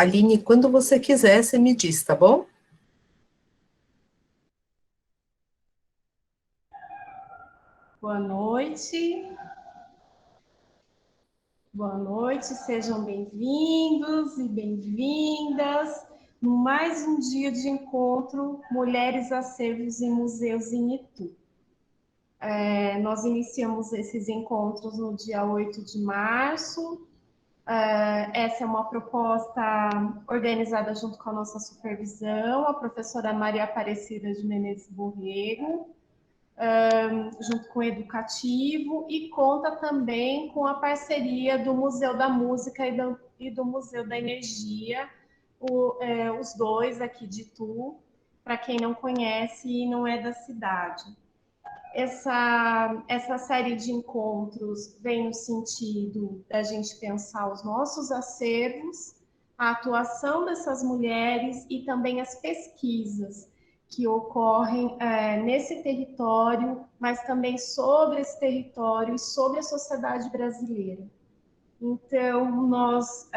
Aline, quando você quiser, você me diz, tá bom? Boa noite, sejam bem-vindos e bem-vindas no mais um dia de encontro Mulheres, Acervos e Museus em Itu. Nós iniciamos esses encontros no dia 8 de março. Essa é uma proposta organizada junto com a nossa supervisão, a professora Maria Aparecida de Menezes Borrego, junto com o Educativo, e conta também com a parceria do Museu da Música e do Museu da Energia, os dois aqui de Itu, para quem não conhece e não é da cidade. Essa série de encontros vem no sentido da gente pensar os nossos acervos, a atuação dessas mulheres e também as pesquisas que ocorrem nesse território, mas também sobre esse território e sobre a sociedade brasileira. Então, nós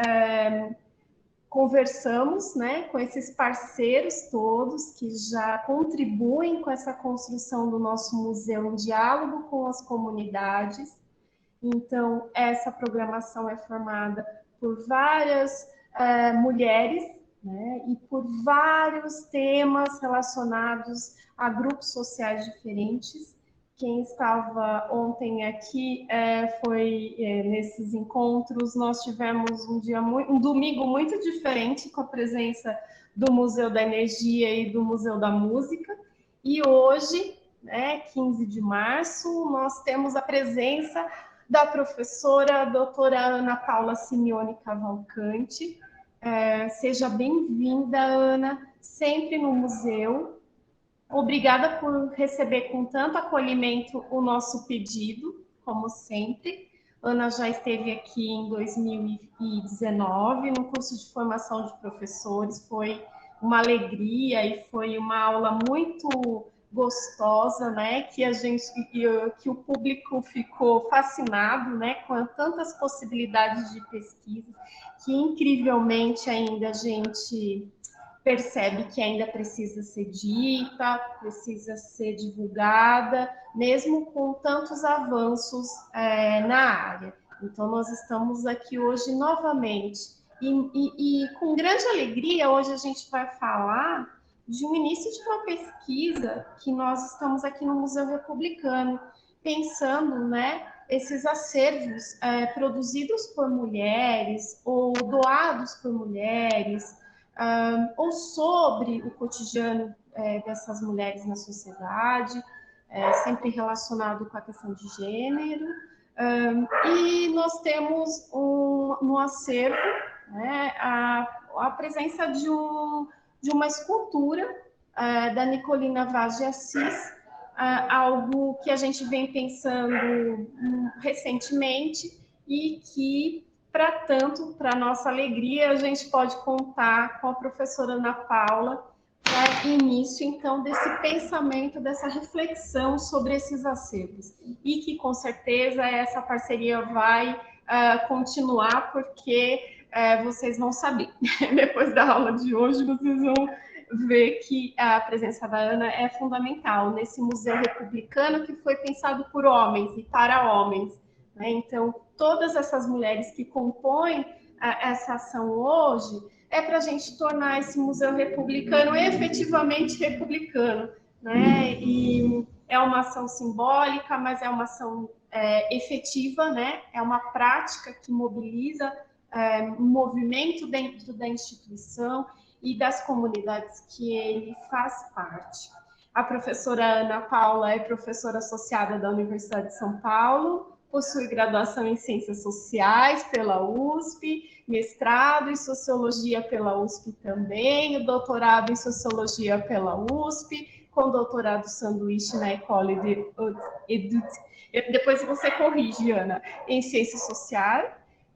conversamos, né, com esses parceiros todos que já contribuem com essa construção do nosso museu em diálogo com as comunidades. Então, essa programação é formada por várias mulheres, né, e por vários temas relacionados a grupos sociais diferentes. Quem estava ontem aqui foi nesses encontros. Nós tivemos um domingo muito diferente, com a presença do Museu da Energia e do Museu da Música. E hoje, 15 de março, nós temos a presença da professora a doutora Ana Paula Simeone Cavalcante. Seja bem-vinda, Ana, sempre no museu. Obrigada por receber com tanto acolhimento o nosso pedido, como sempre. Ana já esteve aqui em 2019, no curso de formação de professores. Foi uma alegria e foi uma aula muito gostosa, né? Que o público ficou fascinado, né? Com tantas possibilidades de pesquisa, que incrivelmente ainda a gente percebe que ainda precisa ser dita, precisa ser divulgada, mesmo com tantos avanços na área. Então, nós estamos aqui hoje novamente. E com grande alegria, hoje a gente vai falar de um início de uma pesquisa que nós estamos aqui no Museu Republicano, pensando, né, esses acervos produzidos por mulheres ou doados por mulheres, ou sobre o cotidiano dessas mulheres na sociedade, sempre relacionado com a questão de gênero. E nós temos no acervo, né, a presença de uma escultura da Nicolina Vaz de Assis, algo que a gente vem pensando recentemente e que, para tanto, para nossa alegria, a gente pode contar com a professora Ana Paula para início, então, desse pensamento, dessa reflexão sobre esses acervos. E que, com certeza, essa parceria vai continuar, porque vocês vão saber. Depois da aula de hoje, vocês vão ver que a presença da Ana é fundamental nesse museu republicano que foi pensado por homens e para homens, né? Então, todas essas mulheres que compõem essa ação hoje é para a gente tornar esse museu republicano efetivamente republicano, né? E é uma ação simbólica, mas é uma ação efetiva, né? É uma prática que mobiliza um movimento dentro da instituição e das comunidades que ele faz parte. A professora Ana Paula é professora associada da Universidade de São Paulo, possui graduação em Ciências Sociais pela USP, mestrado em Sociologia pela USP também, doutorado em Sociologia pela USP, com doutorado sanduíche na École de depois você corrige, Ana, em Ciências Sociais,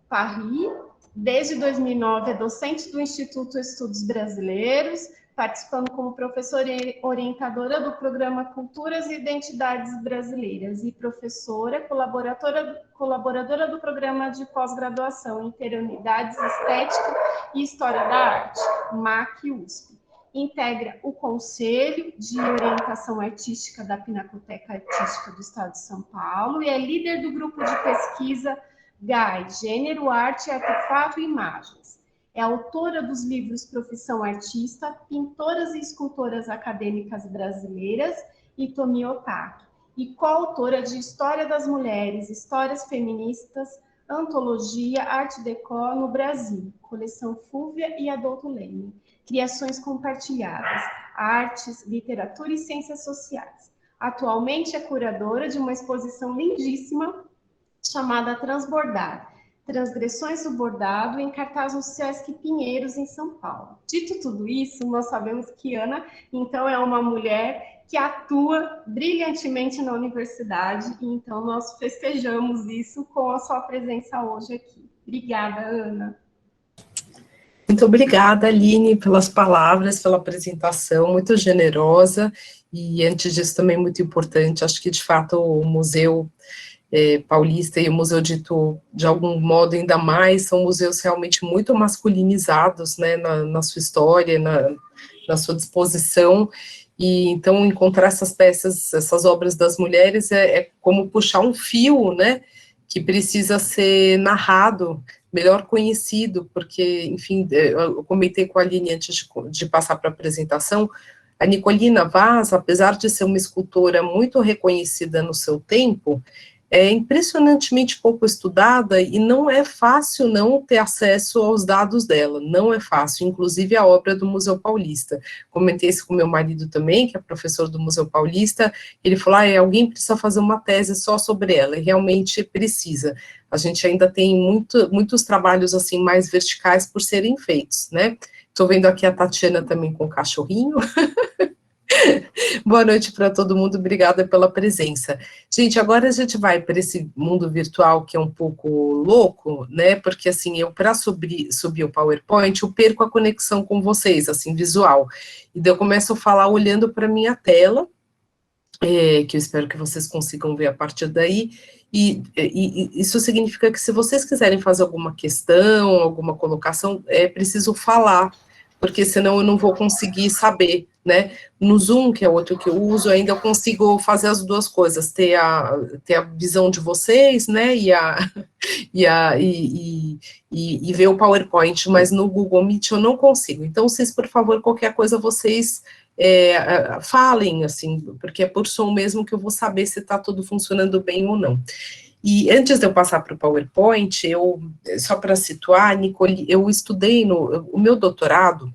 Paris. Desde 2009 é docente do Instituto Estudos Brasileiros, participando como professora e orientadora do programa Culturas e Identidades Brasileiras e professora, colaboradora do programa de pós-graduação Interunidades Estética e História da Arte, MAC-USP. Integra o Conselho de Orientação Artística da Pinacoteca Artística do Estado de São Paulo e é líder do grupo de pesquisa GAI, Gênero, Arte, Artefato e Imagens. É autora dos livros Profissão Artista, Pintoras e Escultoras Acadêmicas Brasileiras e Tomi Otaki, e coautora de História das Mulheres, Histórias Feministas, Antologia Arte Déco no Brasil, coleção Fúvia e Adolfo Leme, Criações Compartilhadas, Artes, Literatura e Ciências Sociais. Atualmente é curadora de uma exposição lindíssima chamada Transbordar, Transgressões do Bordado, em cartaz no Sesc Pinheiros, em São Paulo. Dito tudo isso, nós sabemos que Ana, então, é uma mulher que atua brilhantemente na universidade, e então nós festejamos isso com a sua presença hoje aqui. Obrigada, Ana. Muito obrigada, Aline, pelas palavras, pela apresentação, muito generosa, e antes disso também muito importante, acho que de fato o Museu Paulista e o Museu de Itu, de algum modo ainda mais, são museus realmente muito masculinizados, né, na sua história, na sua disposição, e então encontrar essas peças, essas obras das mulheres é como puxar um fio, né, que precisa ser narrado, melhor conhecido, porque, enfim, eu comentei com a Aline antes de passar para a apresentação, a Nicolina Vaz, apesar de ser uma escultora muito reconhecida no seu tempo, é impressionantemente pouco estudada e não é fácil não ter acesso aos dados dela, não é fácil, inclusive a obra do Museu Paulista. Comentei isso com meu marido também, que é professor do Museu Paulista, ele falou, alguém precisa fazer uma tese só sobre ela, e realmente precisa. A gente ainda tem muitos trabalhos assim mais verticais por serem feitos, né? Estou vendo aqui a Tatiana também com o cachorrinho. Boa noite para todo mundo, obrigada pela presença. Gente, agora a gente vai para esse mundo virtual que é um pouco louco, né, porque assim, eu para subir o PowerPoint, eu perco a conexão com vocês, assim, visual, e daí eu começo a falar olhando para minha tela, que eu espero que vocês consigam ver a partir daí, e isso significa que se vocês quiserem fazer alguma questão, alguma colocação, é preciso falar, porque senão eu não vou conseguir saber, né? No Zoom, que é outro que eu uso, ainda eu consigo fazer as duas coisas, ter a visão de vocês, né, e ver o PowerPoint, mas no Google Meet eu não consigo. Então, vocês, por favor, qualquer coisa, vocês falem, assim, porque é por som mesmo que eu vou saber se está tudo funcionando bem ou não. E antes de eu passar para o PowerPoint, só para situar, Nicole, eu estudei o meu doutorado,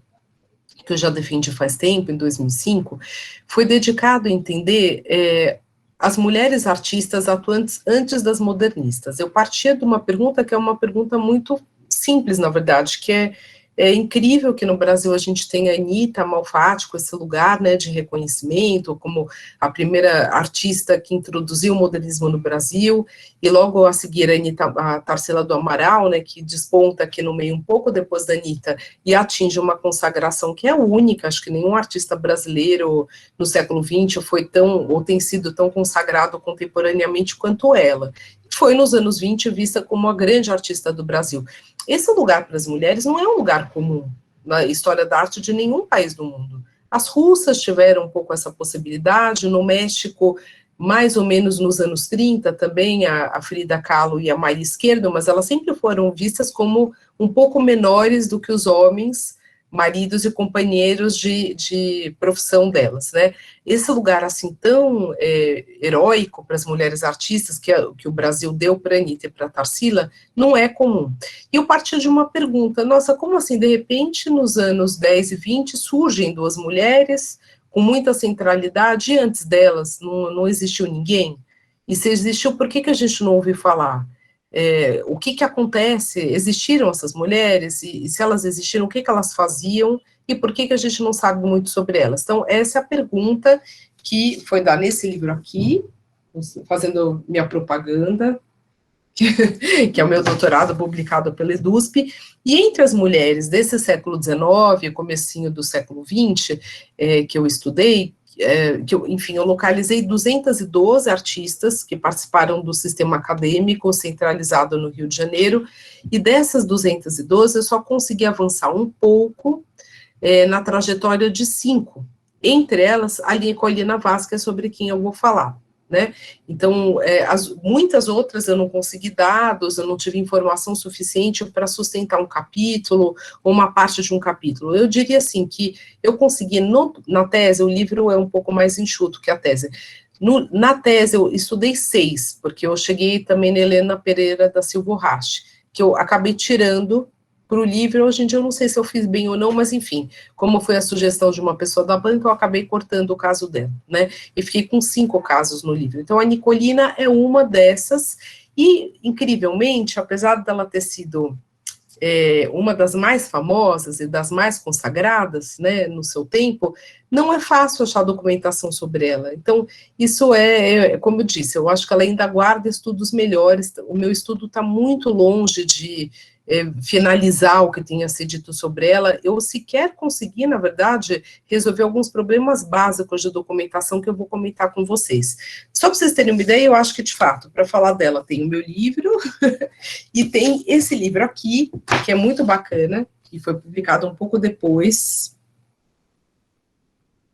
que eu já defendi faz tempo, em 2005, foi dedicado a entender as mulheres artistas atuantes antes das modernistas. Eu partia de uma pergunta que é uma pergunta muito simples, na verdade, que é incrível que no Brasil a gente tenha a Anita Malfatti com esse lugar, né, de reconhecimento, como a primeira artista que introduziu o modernismo no Brasil, e logo a seguir a Tarsila do Amaral, né, que desponta aqui no meio um pouco depois da Anita, e atinge uma consagração que é única, acho que nenhum artista brasileiro no século XX foi ou tem sido tão consagrado contemporaneamente quanto ela. Foi nos anos 20 vista como a grande artista do Brasil. Esse lugar para as mulheres não é um lugar comum na história da arte de nenhum país do mundo. As russas tiveram um pouco essa possibilidade, no México, mais ou menos nos anos 30, também a Frida Kahlo e a Maria Izquierdo, mas elas sempre foram vistas como um pouco menores do que os homens, maridos e companheiros de profissão delas, né? Esse lugar, assim, tão heróico para as mulheres artistas que o Brasil deu para a Anitta e para a Tarsila, não é comum. E eu parti de uma pergunta, nossa, como assim, de repente, nos anos 10 e 20, surgem duas mulheres com muita centralidade, e antes delas não existiu ninguém? E se existiu, por que a gente não ouviu falar? O que acontece? Existiram essas mulheres? E se elas existiram, o que elas faziam? E por que a gente não sabe muito sobre elas? Então, essa é a pergunta que foi dada nesse livro aqui, fazendo minha propaganda. que é o meu doutorado publicado pela EDUSP, e entre as mulheres desse século XIX, comecinho do século XX, que eu estudei, enfim, eu localizei 212 artistas que participaram do sistema acadêmico centralizado no Rio de Janeiro, e dessas 212 eu só consegui avançar um pouco na trajetória de 5, entre elas a Nicolina Vaz, que é sobre quem eu vou falar. Né? Então, muitas outras eu não consegui dados, eu não tive informação suficiente para sustentar um capítulo, ou uma parte de um capítulo. Eu diria assim, que eu consegui, na tese, o livro é um pouco mais enxuto que a tese. Na tese, eu estudei 6, porque eu cheguei também na Helena Pereira da Silva Rache, que eu acabei tirando para o livro. Hoje em dia eu não sei se eu fiz bem ou não, mas enfim, como foi a sugestão de uma pessoa da banca, eu acabei cortando o caso dela, né, e fiquei com 5 casos no livro. Então a Nicolina é uma dessas, e incrivelmente, apesar dela ter sido uma das mais famosas e das mais consagradas, né, no seu tempo, não é fácil achar documentação sobre ela. Então, isso como eu disse, eu acho que ela ainda guarda estudos melhores. O meu estudo está muito longe de finalizar o que tenha sido dito sobre ela. Eu sequer consegui, na verdade, resolver alguns problemas básicos de documentação que eu vou comentar com vocês. Só para vocês terem uma ideia, eu acho que, de fato, para falar dela, tem o meu livro, e tem esse livro aqui, que é muito bacana, que foi publicado um pouco depois,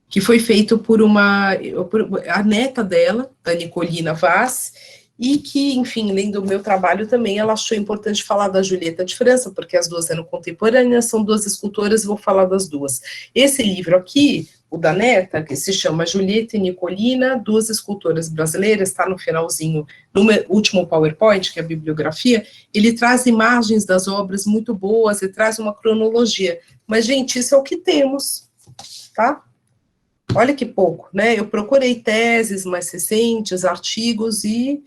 que foi feito por a neta dela, da Nicolina Vaz, e que, enfim, lendo o meu trabalho também, ela achou importante falar da Julieta de França, porque as duas eram contemporâneas, são 2 escultoras, vou falar das 2. Esse livro aqui, o da neta, que se chama Julieta e Nicolina, 2 escultoras brasileiras, está no finalzinho, no último PowerPoint, que é a bibliografia, ele traz imagens das obras muito boas e traz uma cronologia. Mas, gente, isso é o que temos, tá? Olha que pouco, né? Eu procurei teses mais recentes, artigos e,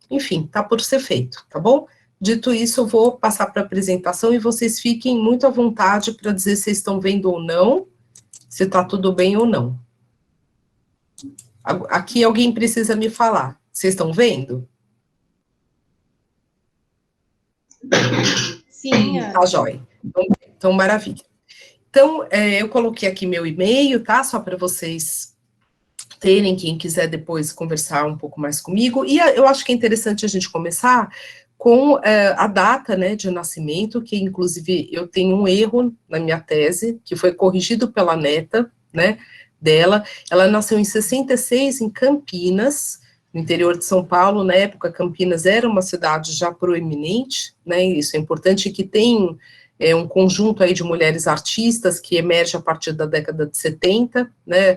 enfim, tá por ser feito, tá bom? Dito isso, eu vou passar para a apresentação e vocês fiquem muito à vontade para dizer se estão vendo ou não, se está tudo bem ou não. Aqui alguém precisa me falar. Vocês estão vendo? Sim, Tá jóia. Então, maravilha. Então, eu coloquei aqui meu e-mail, tá? Só para vocês terem, quem quiser depois conversar um pouco mais comigo. E eu acho que é interessante a gente começar com a data, né, de nascimento, que inclusive eu tenho um erro na minha tese, que foi corrigido pela neta, né, dela. Ela nasceu em 66 em Campinas, no interior de São Paulo. Na época, Campinas era uma cidade já proeminente, né, isso é importante, que tem um conjunto aí de mulheres artistas que emerge a partir da década de 70, né,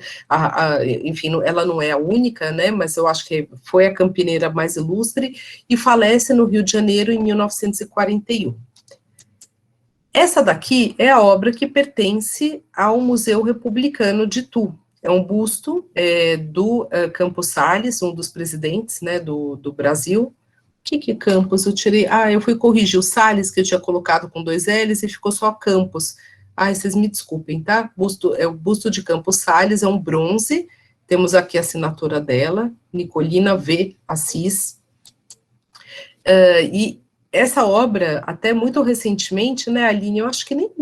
enfim, ela não é a única, né, mas eu acho que foi a campineira mais ilustre, e falece no Rio de Janeiro em 1941. Essa daqui é a obra que pertence ao Museu Republicano de Itu. É um busto do Campos Salles, um dos presidentes, né, do Brasil. Que Campos? Eu tirei. Eu fui corrigir o Salles, que eu tinha colocado com 2 L's, e ficou só Campos. Vocês me desculpem, tá? É o busto de Campos Salles, é um bronze. Temos aqui a assinatura dela, Nicolina V. Assis. E essa obra, até muito recentemente, né, Aline, eu acho que nem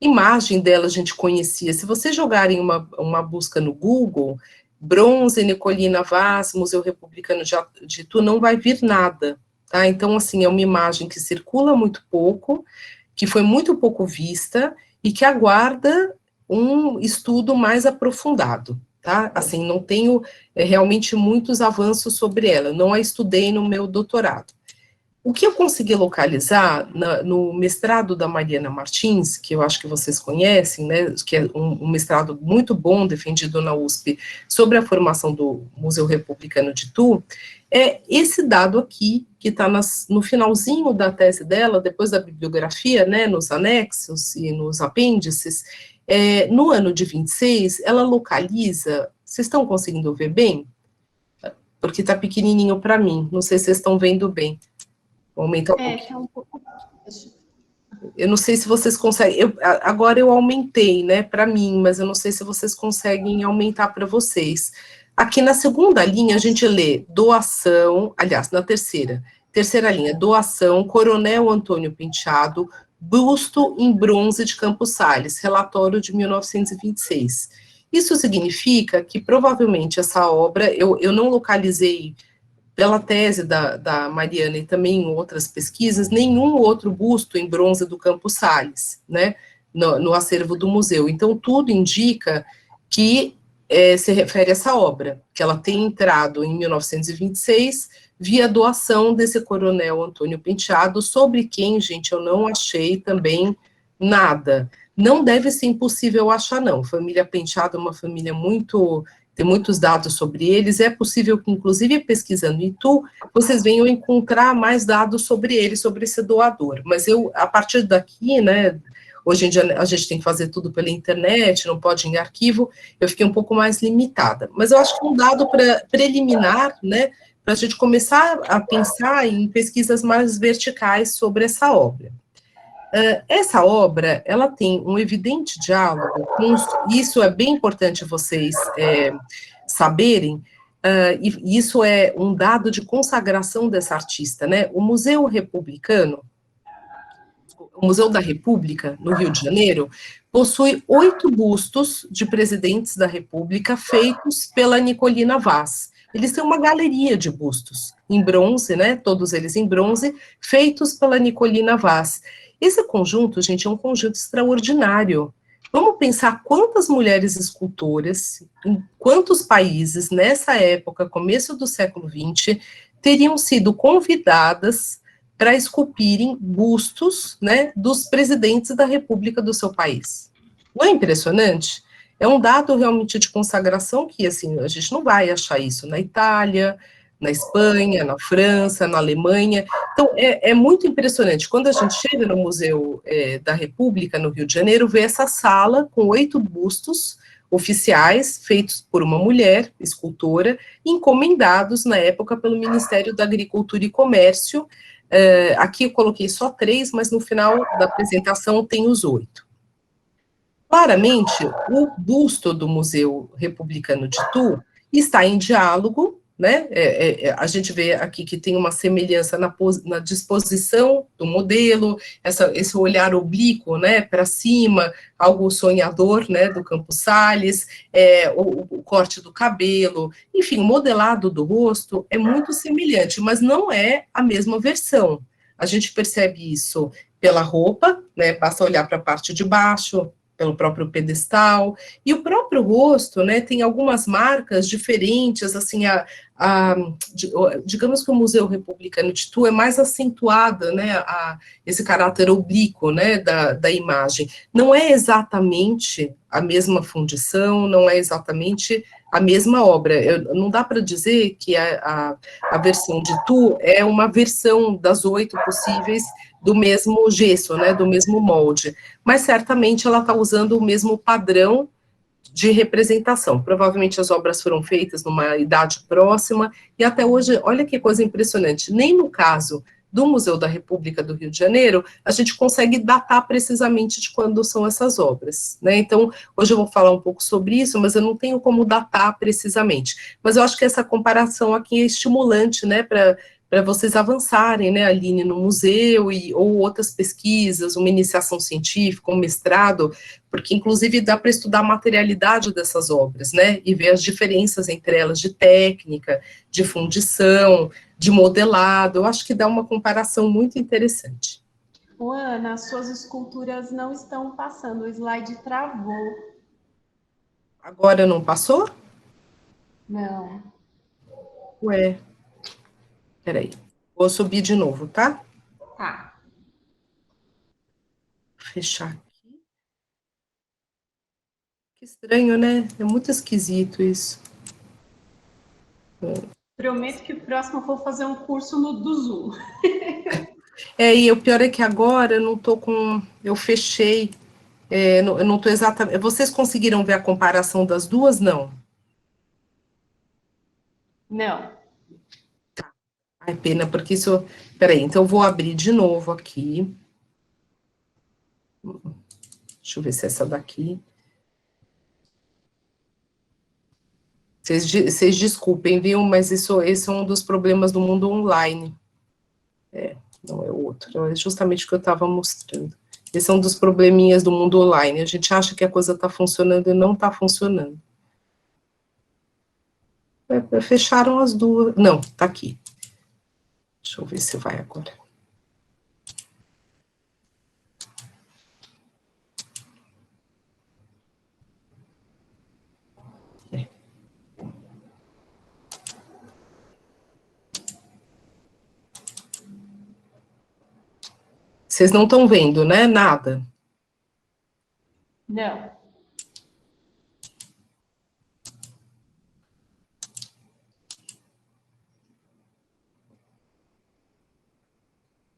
imagem dela a gente conhecia. Se vocês jogarem uma busca no Google, bronze, Nicolina Vaz, Museu Republicano de Itu, não vai vir nada, tá? Então, assim, é uma imagem que circula muito pouco, que foi muito pouco vista, e que aguarda um estudo mais aprofundado, tá? Assim, não tenho realmente muitos avanços sobre ela, não a estudei no meu doutorado. O que eu consegui localizar no mestrado da Mariana Martins, que eu acho que vocês conhecem, né, que é um mestrado muito bom, defendido na USP, sobre a formação do Museu Republicano de Itu, é esse dado aqui, que está no finalzinho da tese dela, depois da bibliografia, né, nos anexos e nos apêndices. No ano de 26, ela localiza, vocês estão conseguindo ver bem? Porque está pequenininho para mim, não sei se vocês estão vendo bem. Vou aumentar um pouquinho. Eu não sei se vocês conseguem. Agora eu aumentei, né, para mim, mas eu não sei se vocês conseguem aumentar para vocês. Aqui na segunda linha a gente lê doação, aliás, na terceira, Terceira linha, doação, Coronel Antônio Penteado, busto em bronze de Campos Sales, relatório de 1926. Isso significa que, provavelmente, essa obra, eu não localizei, pela tese da Mariana e também em outras pesquisas, nenhum outro busto em bronze do Campos Sales, né, no acervo do museu. Então, tudo indica que se refere a essa obra, que ela tem entrado em 1926 via doação desse coronel Antônio Penteado, sobre quem, gente, eu não achei também nada. Não deve ser impossível achar, não. Família Penteado é uma família muito... tem muitos dados sobre eles, é possível que, inclusive, pesquisando em Itu, vocês venham encontrar mais dados sobre ele, sobre esse doador. Mas eu, a partir daqui, né, hoje em dia a gente tem que fazer tudo pela internet, não pode ir em arquivo, eu fiquei um pouco mais limitada. Mas eu acho que um dado preliminar, né, para a gente começar a pensar em pesquisas mais verticais sobre essa obra. Essa obra, ela tem um evidente diálogo, isso é bem importante vocês saberem, e isso é um dado de consagração dessa artista, né? O Museu Republicano, o Museu da República, no Rio de Janeiro, possui 8 bustos de presidentes da República feitos pela Nicolina Vaz. Eles têm uma galeria de bustos em bronze, né? Todos eles em bronze, feitos pela Nicolina Vaz. Esse conjunto, gente, é um conjunto extraordinário. Vamos pensar quantas mulheres escultoras, em quantos países, nessa época, começo do século XX, teriam sido convidadas para esculpirem bustos, né, dos presidentes da República do seu país. Não é impressionante? É um dado realmente de consagração que, assim, a gente não vai achar isso na Itália, na Espanha, na França, na Alemanha. Então, é muito impressionante. Quando a gente chega no Museu da República, no Rio de Janeiro, vê essa sala com 8 bustos oficiais, feitos por uma mulher, escultora, encomendados, na época, pelo Ministério da Agricultura e Comércio. Aqui eu coloquei só 3, mas no final da apresentação tem os 8. Claramente, o busto do Museu Republicano de Itu está em diálogo, né? A gente vê aqui que tem uma semelhança na disposição do modelo, esse olhar oblíquo, né, para cima, algo sonhador, né, do Campos Sales, o corte do cabelo, enfim, o modelado do rosto é muito semelhante, mas não é a mesma versão. A gente percebe isso pela roupa, né, basta olhar para a parte de baixo, pelo próprio pedestal, e o próprio rosto, né, tem algumas marcas diferentes, assim, digamos que o Museu Republicano de Itu é mais acentuada, né, esse caráter oblíquo, né, da imagem. Não é exatamente a mesma fundição, não é exatamente a mesma obra. Não dá para dizer que a versão de Itu é uma versão das 8 possíveis do mesmo gesso, né, do mesmo molde, mas certamente ela está usando o mesmo padrão de representação. Provavelmente as obras foram feitas numa idade próxima, e até hoje, olha que coisa impressionante, nem no caso do Museu da República do Rio de Janeiro, a gente consegue datar precisamente de quando são essas obras, né? Então, hoje eu vou falar um pouco sobre isso, mas eu não tenho como datar precisamente. Mas eu acho que essa comparação aqui é estimulante, né, para vocês avançarem, né, Aline, no museu, ou outras pesquisas, uma iniciação científica, um mestrado, porque, inclusive, dá para estudar a materialidade dessas obras, né, e ver as diferenças entre elas de técnica, de fundição, de modelado. Eu acho que dá uma comparação muito interessante. Ô, Ana, as suas esculturas não estão passando, o slide travou. Agora não passou? Não. Ué, peraí. Vou subir de novo, tá? Tá. Fechar aqui. Que estranho, né? É muito esquisito isso. Prometo que o próximo eu vou fazer um curso do Zoom. E o pior é que agora eu não tô com... Eu fechei. Eu não tô exatamente... Vocês conseguiram ver a comparação das duas? Não. Não. Ai, pena, porque isso... Peraí, então eu vou abrir de novo aqui. Deixa eu ver se é essa daqui. Vocês desculpem, viu? Mas esse é um dos problemas do mundo online. Não é o outro, é justamente o que eu estava mostrando. Esse é um dos probleminhas do mundo online, a gente acha que a coisa está funcionando e não está funcionando. Fecharam as duas, não, está aqui. Deixa eu ver se vai agora. Vocês não estão vendo, né? Nada. Não.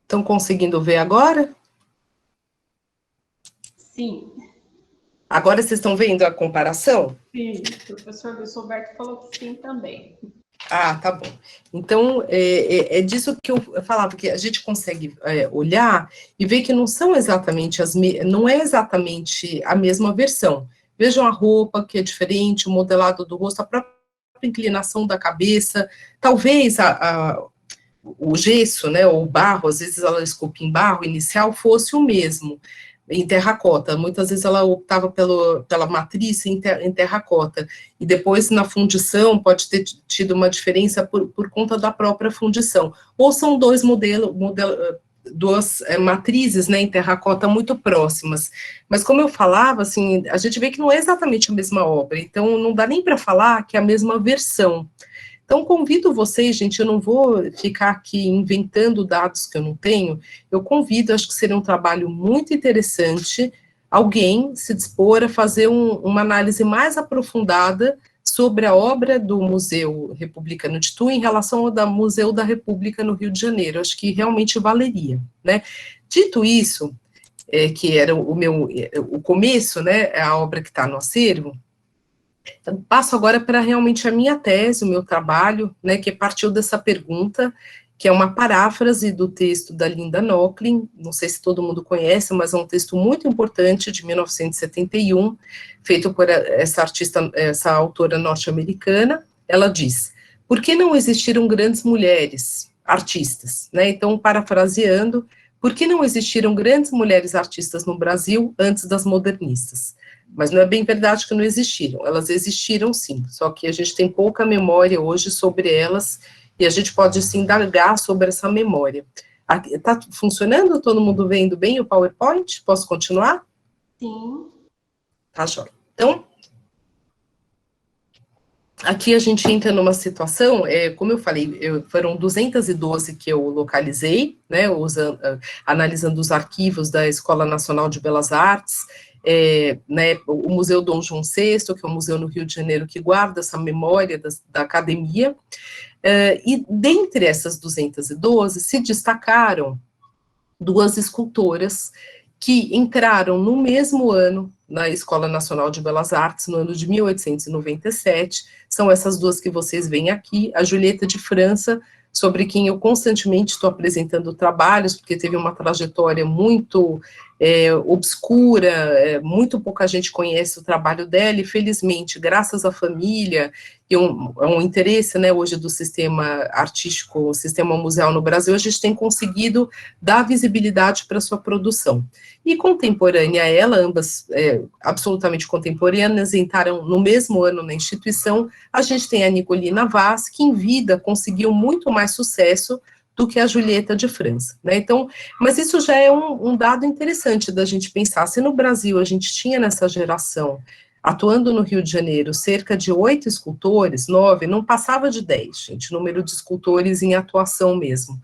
Estão conseguindo ver agora? Sim. Agora vocês estão vendo a comparação? Sim, o professor Luiz Roberto falou que sim também. Ah, tá bom. Então, é disso que eu falava, que a gente consegue olhar e ver que não são exatamente não é exatamente a mesma versão. Vejam a roupa, que é diferente, o modelado do rosto, a própria inclinação da cabeça, talvez o gesso, né, ou o barro, às vezes ela esculpia em barro inicial, fosse o mesmo, em terracota. Muitas vezes ela optava pela matriz em terracota, e depois na fundição pode ter tido uma diferença por conta da própria fundição. Ou são duas matrizes, né, em terracota muito próximas. Mas como eu falava, assim, a gente vê que não é exatamente a mesma obra, então não dá nem para falar que é a mesma versão. Então, convido vocês, gente, eu não vou ficar aqui inventando dados que eu não tenho, eu convido, acho que seria um trabalho muito interessante, alguém se dispor a fazer uma análise mais aprofundada sobre a obra do Museu Republicano de Itu em relação ao da Museu da República no Rio de Janeiro, acho que realmente valeria, né? Dito isso, que era o começo, né, a obra que está no acervo, passo agora para realmente a minha tese, o meu trabalho, né, que partiu dessa pergunta, que é uma paráfrase do texto da Linda Nochlin, não sei se todo mundo conhece, mas é um texto muito importante, de 1971, feito por essa artista, essa autora norte-americana. Ela diz: por que não existiram grandes mulheres artistas? Né? Então, parafraseando, por que não existiram grandes mulheres artistas no Brasil antes das modernistas? Mas não é bem verdade que não existiram, elas existiram sim, só que a gente tem pouca memória hoje sobre elas, e a gente pode se indagar sobre essa memória. Está funcionando? Todo mundo vendo bem o PowerPoint? Posso continuar? Sim. Tá, jóia. Então, aqui a gente entra numa situação, como eu falei, foram 212 que eu localizei, né, analisando os arquivos da Escola Nacional de Belas Artes, né, o Museu Dom João VI, que é um museu no Rio de Janeiro que guarda essa memória da academia, e dentre essas 212 se destacaram duas escultoras que entraram no mesmo ano na Escola Nacional de Belas Artes, no ano de 1897, são essas duas que vocês veem aqui, a Julieta de França, sobre quem eu constantemente estou apresentando trabalhos, porque teve uma trajetória muito obscura, muito pouca gente conhece o trabalho dela, e felizmente, graças à família, e um interesse, né, hoje do sistema artístico, o sistema museal no Brasil, a gente tem conseguido dar visibilidade para sua produção. E contemporânea a ela, ambas absolutamente contemporâneas, entraram no mesmo ano na instituição, a gente tem a Nicolina Vaz, que em vida conseguiu muito mais sucesso do que a Julieta de França, né? Então, mas isso já é um dado interessante da gente pensar. Se no Brasil a gente tinha nessa geração, atuando no Rio de Janeiro, cerca de 8 escultores, 9, não passava de 10, gente, número de escultores em atuação mesmo.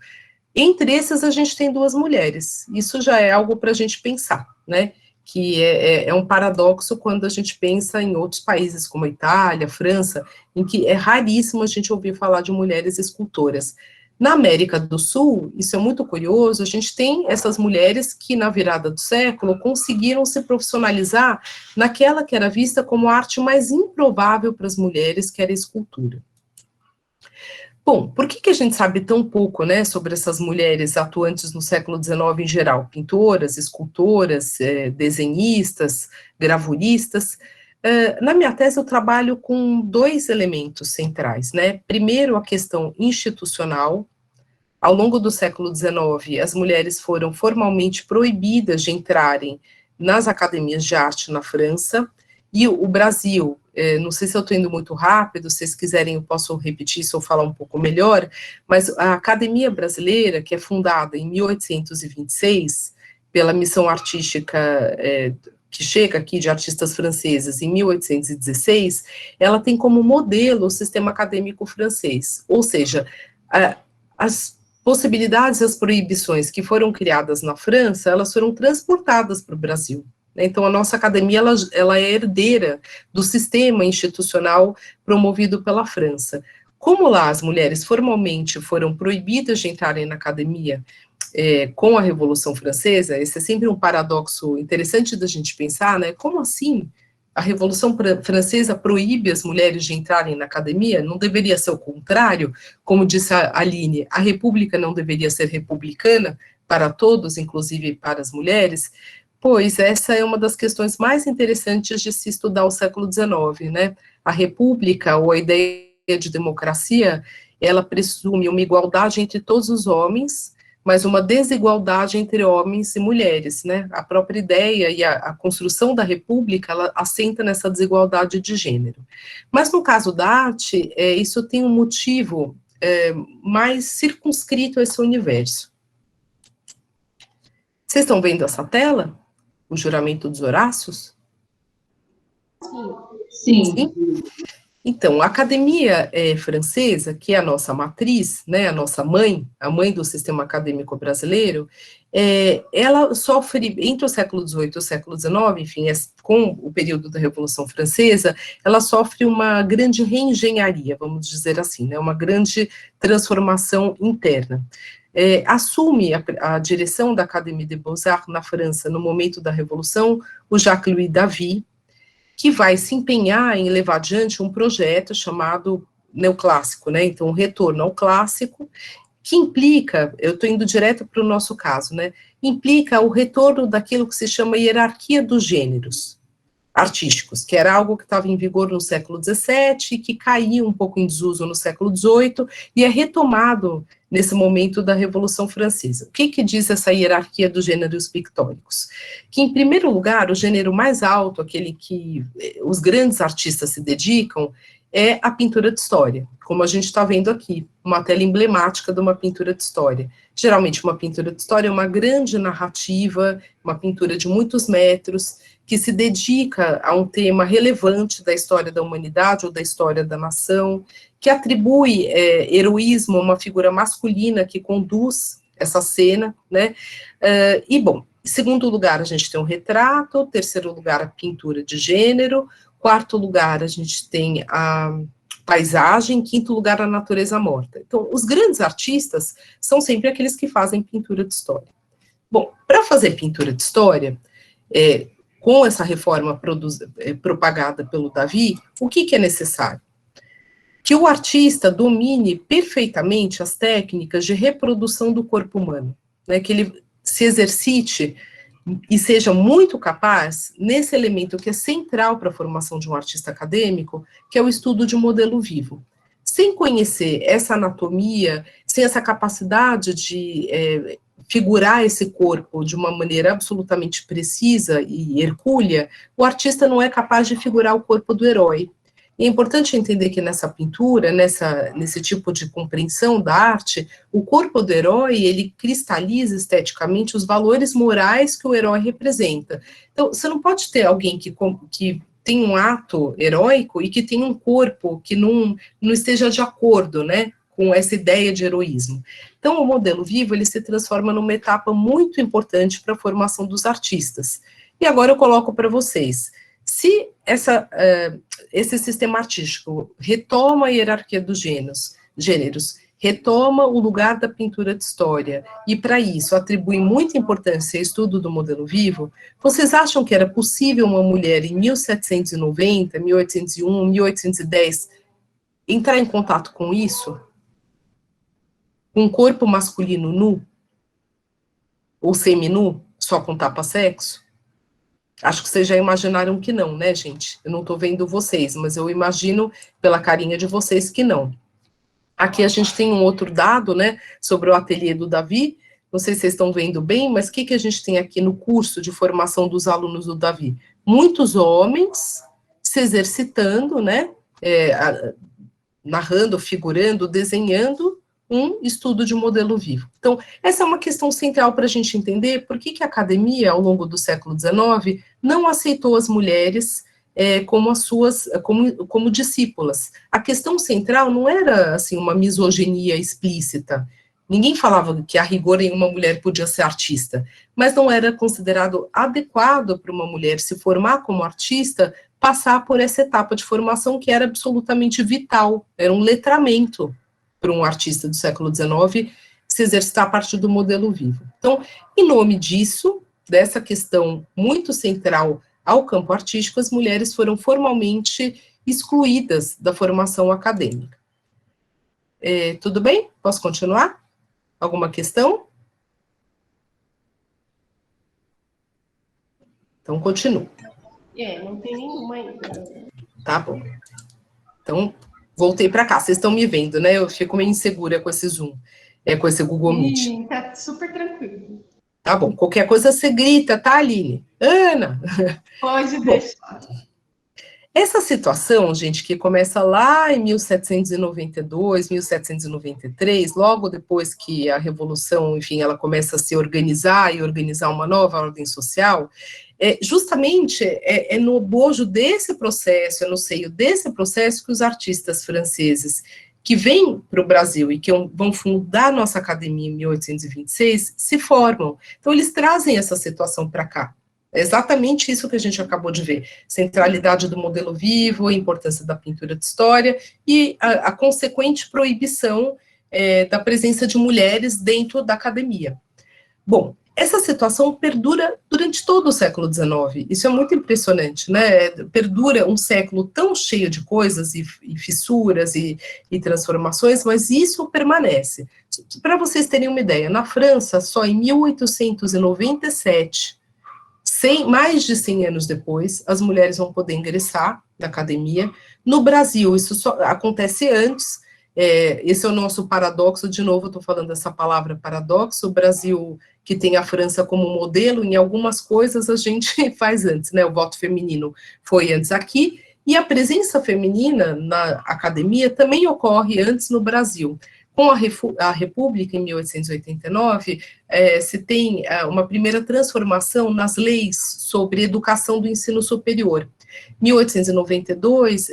Entre esses, a gente tem duas mulheres. Isso já é algo para a gente pensar, né? Que é um paradoxo quando a gente pensa em outros países, como a Itália, França, em que é raríssimo a gente ouvir falar de mulheres escultoras. Na América do Sul, isso é muito curioso, a gente tem essas mulheres que, na virada do século, conseguiram se profissionalizar naquela que era vista como a arte mais improvável para as mulheres, que era a escultura. Bom, por que a gente sabe tão pouco, né, sobre essas mulheres atuantes no século XIX em geral? Pintoras, escultoras, desenhistas, gravuristas. Na minha tese eu trabalho com dois elementos centrais, né? Primeiro, a questão institucional, Ao longo do século XIX, as mulheres foram formalmente proibidas de entrarem nas academias de arte na França, e o Brasil, não sei se eu estou indo muito rápido, se vocês quiserem eu posso repetir se eu falar um pouco melhor, mas a Academia Brasileira, que é fundada em 1826, pela missão artística que chega aqui de artistas franceses em 1816, ela tem como modelo o sistema acadêmico francês, ou seja, as possibilidades e as proibições que foram criadas na França, elas foram transportadas para o Brasil. Então, a nossa academia, ela é herdeira do sistema institucional promovido pela França. Como lá as mulheres formalmente foram proibidas de entrarem na academia com a Revolução Francesa, esse é sempre um paradoxo interessante da gente pensar, né? Como assim a Revolução Francesa proíbe as mulheres de entrarem na academia? Não deveria ser o contrário? Como disse a Aline, a república não deveria ser republicana para todos, inclusive para as mulheres? Pois essa é uma das questões mais interessantes de se estudar o século XIX, né? A república, ou a ideia de democracia, ela presume uma igualdade entre todos os homens, mas uma desigualdade entre homens e mulheres, né? A própria ideia e a construção da república, ela assenta nessa desigualdade de gênero. Mas no caso da arte, isso tem um motivo mais circunscrito a esse universo. Vocês estão vendo essa tela? O juramento dos Horácios? Sim. Sim? Então, a Academia Francesa, que é a nossa matriz, né, a nossa mãe, a mãe do sistema acadêmico brasileiro, ela sofre, entre o século XVIII e o século XIX, enfim, com o período da Revolução Francesa, ela sofre uma grande reengenharia, vamos dizer assim, né, uma grande transformação interna. Assume a direção da Académie des Beaux-Arts na França, no momento da Revolução, o Jacques-Louis David, que vai se empenhar em levar adiante um projeto chamado neoclássico, né? Então, o retorno ao clássico, que implica, eu estou indo direto para o nosso caso, né? Implica o retorno daquilo que se chama hierarquia dos gêneros artísticos, que era algo que estava em vigor no século XVII, que caiu um pouco em desuso no século XVIII, e é retomado nesse momento da Revolução Francesa. O que diz essa hierarquia dos gêneros pictóricos? Que, em primeiro lugar, o gênero mais alto, aquele que os grandes artistas se dedicam, é a pintura de história, como a gente está vendo aqui, uma tela emblemática de uma pintura de história. Geralmente, uma pintura de história é uma grande narrativa, uma pintura de muitos metros, que se dedica a um tema relevante da história da humanidade ou da história da nação, que atribui heroísmo a uma figura masculina que conduz essa cena, né? E, bom, em segundo lugar, a gente tem o retrato, terceiro lugar, a pintura de gênero, quarto lugar, a gente tem a paisagem, quinto lugar, a natureza morta. Então, os grandes artistas são sempre aqueles que fazem pintura de história. Bom, para fazer pintura de história, com essa reforma propagada pelo Davi, o que é necessário? Que o artista domine perfeitamente as técnicas de reprodução do corpo humano, né, que ele se exercite e seja muito capaz nesse elemento que é central para a formação de um artista acadêmico, que é o estudo de modelo vivo. Sem conhecer essa anatomia, sem essa capacidade de figurar esse corpo de uma maneira absolutamente precisa e hercúlea, o artista não é capaz de figurar o corpo do herói. E é importante entender que nessa pintura, nesse tipo de compreensão da arte, o corpo do herói, ele cristaliza esteticamente os valores morais que o herói representa. Então, você não pode ter alguém que tem um ato heróico e que tem um corpo que não esteja de acordo, né, com essa ideia de heroísmo. Então, o modelo vivo, ele se transforma numa etapa muito importante para a formação dos artistas. E agora eu coloco para vocês, se esse sistema artístico retoma a hierarquia dos gêneros, retoma o lugar da pintura de história, e para isso atribui muita importância ao estudo do modelo vivo, vocês acham que era possível uma mulher em 1790, 1801, 1810, entrar em contato com isso? Com um corpo masculino nu? Ou seminu? Só com tapa-sexo? Acho que vocês já imaginaram que não, né, gente? Eu não estou vendo vocês, mas eu imagino pela carinha de vocês que não. Aqui a gente tem um outro dado, né, sobre o ateliê do Davi. Não sei se vocês estão vendo bem, mas o que a gente tem aqui no curso de formação dos alunos do Davi? Muitos homens se exercitando, né, narrando, figurando, desenhando um estudo de modelo vivo. Então, essa é uma questão central para a gente entender por que a academia, ao longo do século XIX, não aceitou as mulheres como as suas, como discípulas. A questão central não era, assim, uma misoginia explícita. Ninguém falava que, a rigor, nenhuma mulher podia ser artista, mas não era considerado adequado para uma mulher se formar como artista, passar por essa etapa de formação que era absolutamente vital, era um letramento para um artista do século XIX se exercitar a partir do modelo vivo. Então, em nome disso, dessa questão muito central ao campo artístico, as mulheres foram formalmente excluídas da formação acadêmica. Tudo bem? Posso continuar? Alguma questão? Então, continuo. Não tem nenhuma ainda. Tá bom. Então, voltei para cá. Vocês estão me vendo, né? Eu fico meio insegura com esse Zoom, com esse Google Meet. Tá super tranquilo. Tá bom. Qualquer coisa você grita, tá, Aline? Ana! Pode deixar. Essa situação, gente, que começa lá em 1792, 1793, logo depois que a Revolução, enfim, ela começa a se organizar e organizar uma nova ordem social, justamente no bojo desse processo, no seio desse processo que os artistas franceses que vêm para o Brasil e que vão fundar nossa academia em 1826 se formam. Então, eles trazem essa situação para cá. É exatamente isso que a gente acabou de ver, centralidade do modelo vivo, a importância da pintura de história e a consequente proibição da presença de mulheres dentro da academia. Bom, essa situação perdura durante todo o século XIX, isso é muito impressionante, né? Perdura um século tão cheio de coisas e fissuras e transformações, mas isso permanece. Para vocês terem uma ideia, na França, só em 1897, mais de 100 anos depois, as mulheres vão poder ingressar na academia. No Brasil, isso só acontece antes, esse é o nosso paradoxo, de novo, estou falando essa palavra paradoxo, o Brasil, que tem a França como modelo, em algumas coisas a gente faz antes, né, o voto feminino foi antes aqui, e a presença feminina na academia também ocorre antes no Brasil. Com a República, em 1889, se tem uma primeira transformação nas leis sobre educação do ensino superior. Em 1892,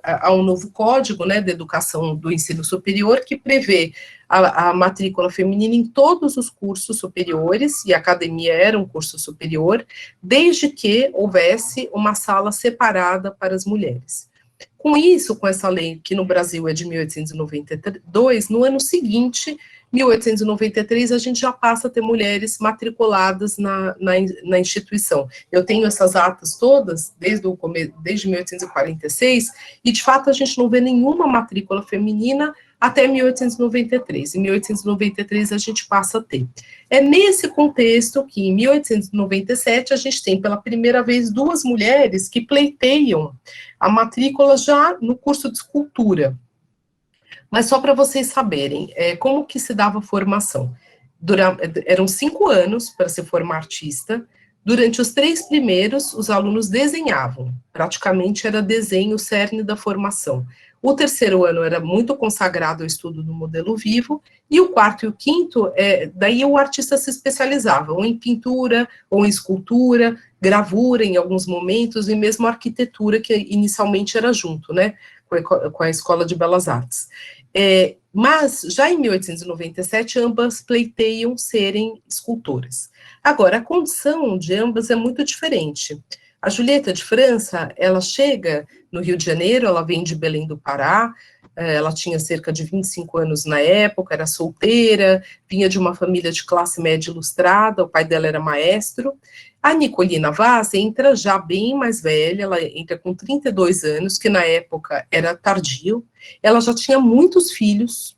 há um novo código, né, de educação do ensino superior que prevê a matrícula feminina em todos os cursos superiores, e a academia era um curso superior, desde que houvesse uma sala separada para as mulheres. Com isso, com essa lei, que no Brasil é de 1892, no ano seguinte, 1893, a gente já passa a ter mulheres matriculadas na instituição. Eu tenho essas atas todas, desde 1846, e de fato a gente não vê nenhuma matrícula feminina até 1893. Em 1893 a gente passa a ter. É nesse contexto que, em 1897, a gente tem pela primeira vez 2 mulheres que pleiteiam a matrícula já no curso de escultura. Mas só para vocês saberem, como que se dava a formação. Eram 5 anos para se formar artista. Durante os 3 primeiros, os alunos desenhavam. Praticamente era desenho o cerne da formação. O 3º ano era muito consagrado ao estudo do modelo vivo, e o 4º e o 5º, daí o artista se especializava, ou em pintura, ou em escultura, gravura em alguns momentos, e mesmo arquitetura, que inicialmente era junto, né, com a Escola de Belas Artes. Mas, já em 1897, ambas pleiteiam serem escultoras. Agora, a condição de ambas é muito diferente. A Julieta de França, ela chega no Rio de Janeiro, ela vem de Belém do Pará, ela tinha cerca de 25 anos na época, era solteira, vinha de uma família de classe média ilustrada, o pai dela era maestro. A Nicolina Vaz entra já bem mais velha, ela entra com 32 anos, que na época era tardio, ela já tinha muitos filhos,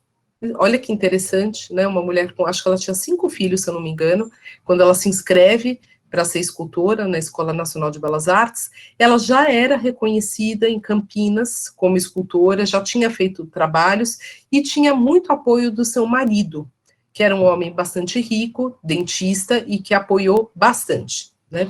olha que interessante, né, uma mulher com, acho que ela tinha 5 filhos, se eu não me engano, quando ela se inscreve para ser escultora na Escola Nacional de Belas Artes. Ela já era reconhecida em Campinas como escultora, já tinha feito trabalhos e tinha muito apoio do seu marido, que era um homem bastante rico, dentista, e que apoiou bastante, né?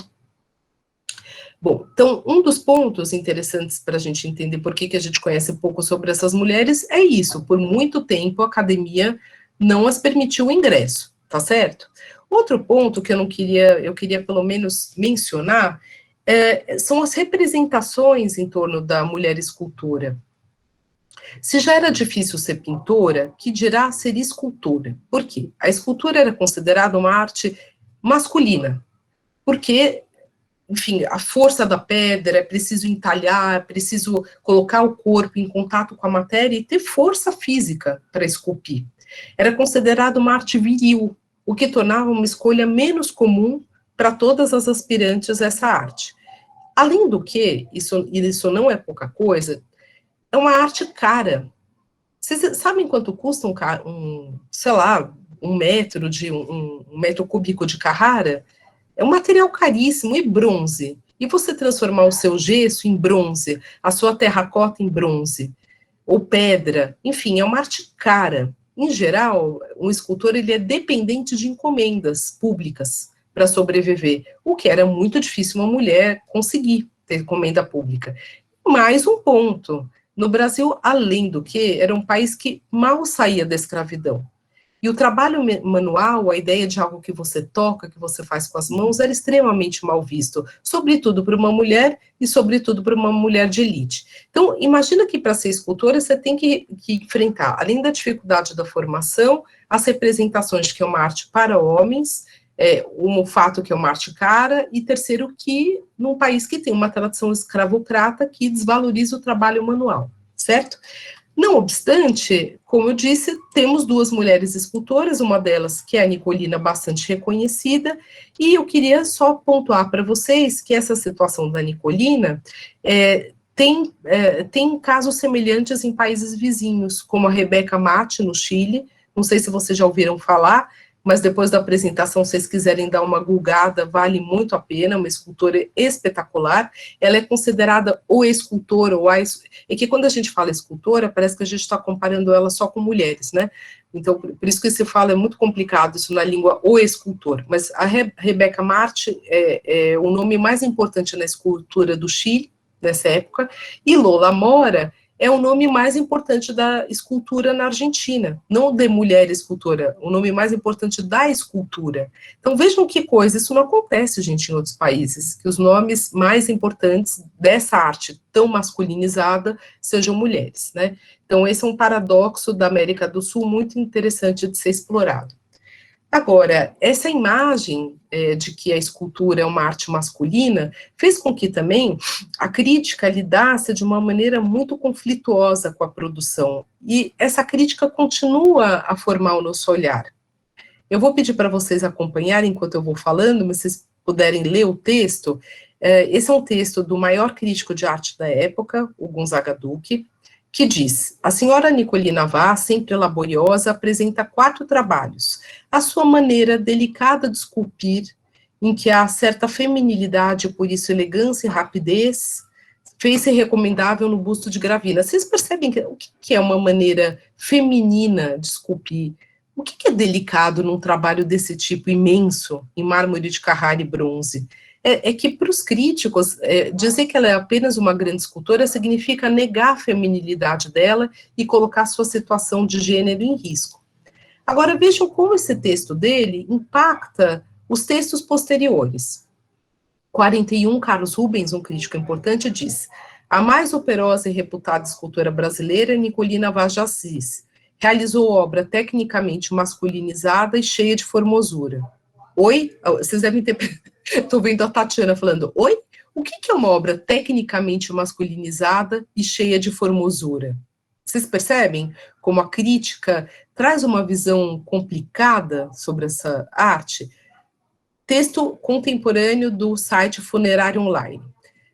Bom, então, um dos pontos interessantes para a gente entender por que a gente conhece pouco sobre essas mulheres é isso, por muito tempo a academia não as permitiu o ingresso, tá certo? Outro ponto que eu queria pelo menos mencionar, são as representações em torno da mulher escultora. Se já era difícil ser pintora, que dirá ser escultora? Por quê? A escultura era considerada uma arte masculina, porque, enfim, a força da pedra, é preciso entalhar, é preciso colocar o corpo em contato com a matéria e ter força física para esculpir. Era considerado uma arte viril, o que tornava uma escolha menos comum para todas as aspirantes a essa arte. Além do que, isso não é pouca coisa, é uma arte cara. Vocês sabem quanto custa sei lá, um metro cúbico de Carrara? É um material caríssimo, e bronze. E você transformar o seu gesso em bronze, a sua terracota em bronze, ou pedra, enfim, é uma arte cara. Em geral, um escultor ele é dependente de encomendas públicas para sobreviver, o que era muito difícil uma mulher conseguir ter encomenda pública. Mais um ponto, no Brasil, além do que, era um país que mal saía da escravidão. E o trabalho manual, a ideia de algo que você toca, que você faz com as mãos, era extremamente mal visto, sobretudo para uma mulher e sobretudo para uma mulher de elite. Então, imagina que para ser escultora você tem que enfrentar, além da dificuldade da formação, as representações de que é uma arte para homens, o fato que é uma arte cara, e terceiro que num país que tem uma tradição escravocrata que desvaloriza o trabalho manual, certo? Não obstante, como eu disse, temos duas mulheres escultoras, uma delas que é a Nicolina, bastante reconhecida, e eu queria só pontuar para vocês que essa situação da Nicolina tem casos semelhantes em países vizinhos, como a Rebeca Mate, no Chile, não sei se vocês já ouviram falar, mas depois da apresentação, se vocês quiserem dar uma googada, vale muito a pena, uma escultora espetacular. Ela é considerada o escultor, é que quando a gente fala escultora, parece que a gente está comparando ela só com mulheres, né? Então, por isso que se fala, é muito complicado isso na língua, o escultor. Mas a Rebeca Marte é o nome mais importante na escultura do Chile, nessa época, e Lola Mora é o nome mais importante da escultura na Argentina, não de mulher escultora, o nome mais importante da escultura. Então, vejam que coisa, isso não acontece, gente, em outros países, que os nomes mais importantes dessa arte tão masculinizada sejam mulheres, né? Então, esse é um paradoxo da América do Sul muito interessante de ser explorado. Agora, essa imagem de que a escultura é uma arte masculina fez com que também a crítica lidasse de uma maneira muito conflituosa com a produção, e essa crítica continua a formar o nosso olhar. Eu vou pedir para vocês acompanharem enquanto eu vou falando, mas se vocês puderem ler o texto, esse é um texto do maior crítico de arte da época, o Gonzaga Duque, que diz: a senhora Nicolina Vaz, sempre laboriosa, apresenta 4 trabalhos. A sua maneira delicada de esculpir, em que há certa feminilidade, por isso elegância e rapidez, fez-se recomendável no busto de Gravina. Vocês percebem o que é uma maneira feminina de esculpir? O que é delicado num trabalho desse tipo imenso, em mármore de Carrara e bronze? É que para os críticos, dizer que ela é apenas uma grande escultora significa negar a feminilidade dela e colocar sua situação de gênero em risco. Agora vejam como esse texto dele impacta os textos posteriores. 41, Carlos Rubens, um crítico importante, diz: a mais operosa e reputada escultora brasileira, Nicolina Vaz de Assis, realizou obra tecnicamente masculinizada e cheia de formosura. Oi? Vocês devem ter... Estou vendo a Tatiana falando, oi? O que é uma obra tecnicamente masculinizada e cheia de formosura? Vocês percebem como a crítica traz uma visão complicada sobre essa arte? Texto contemporâneo do site Funerário Online.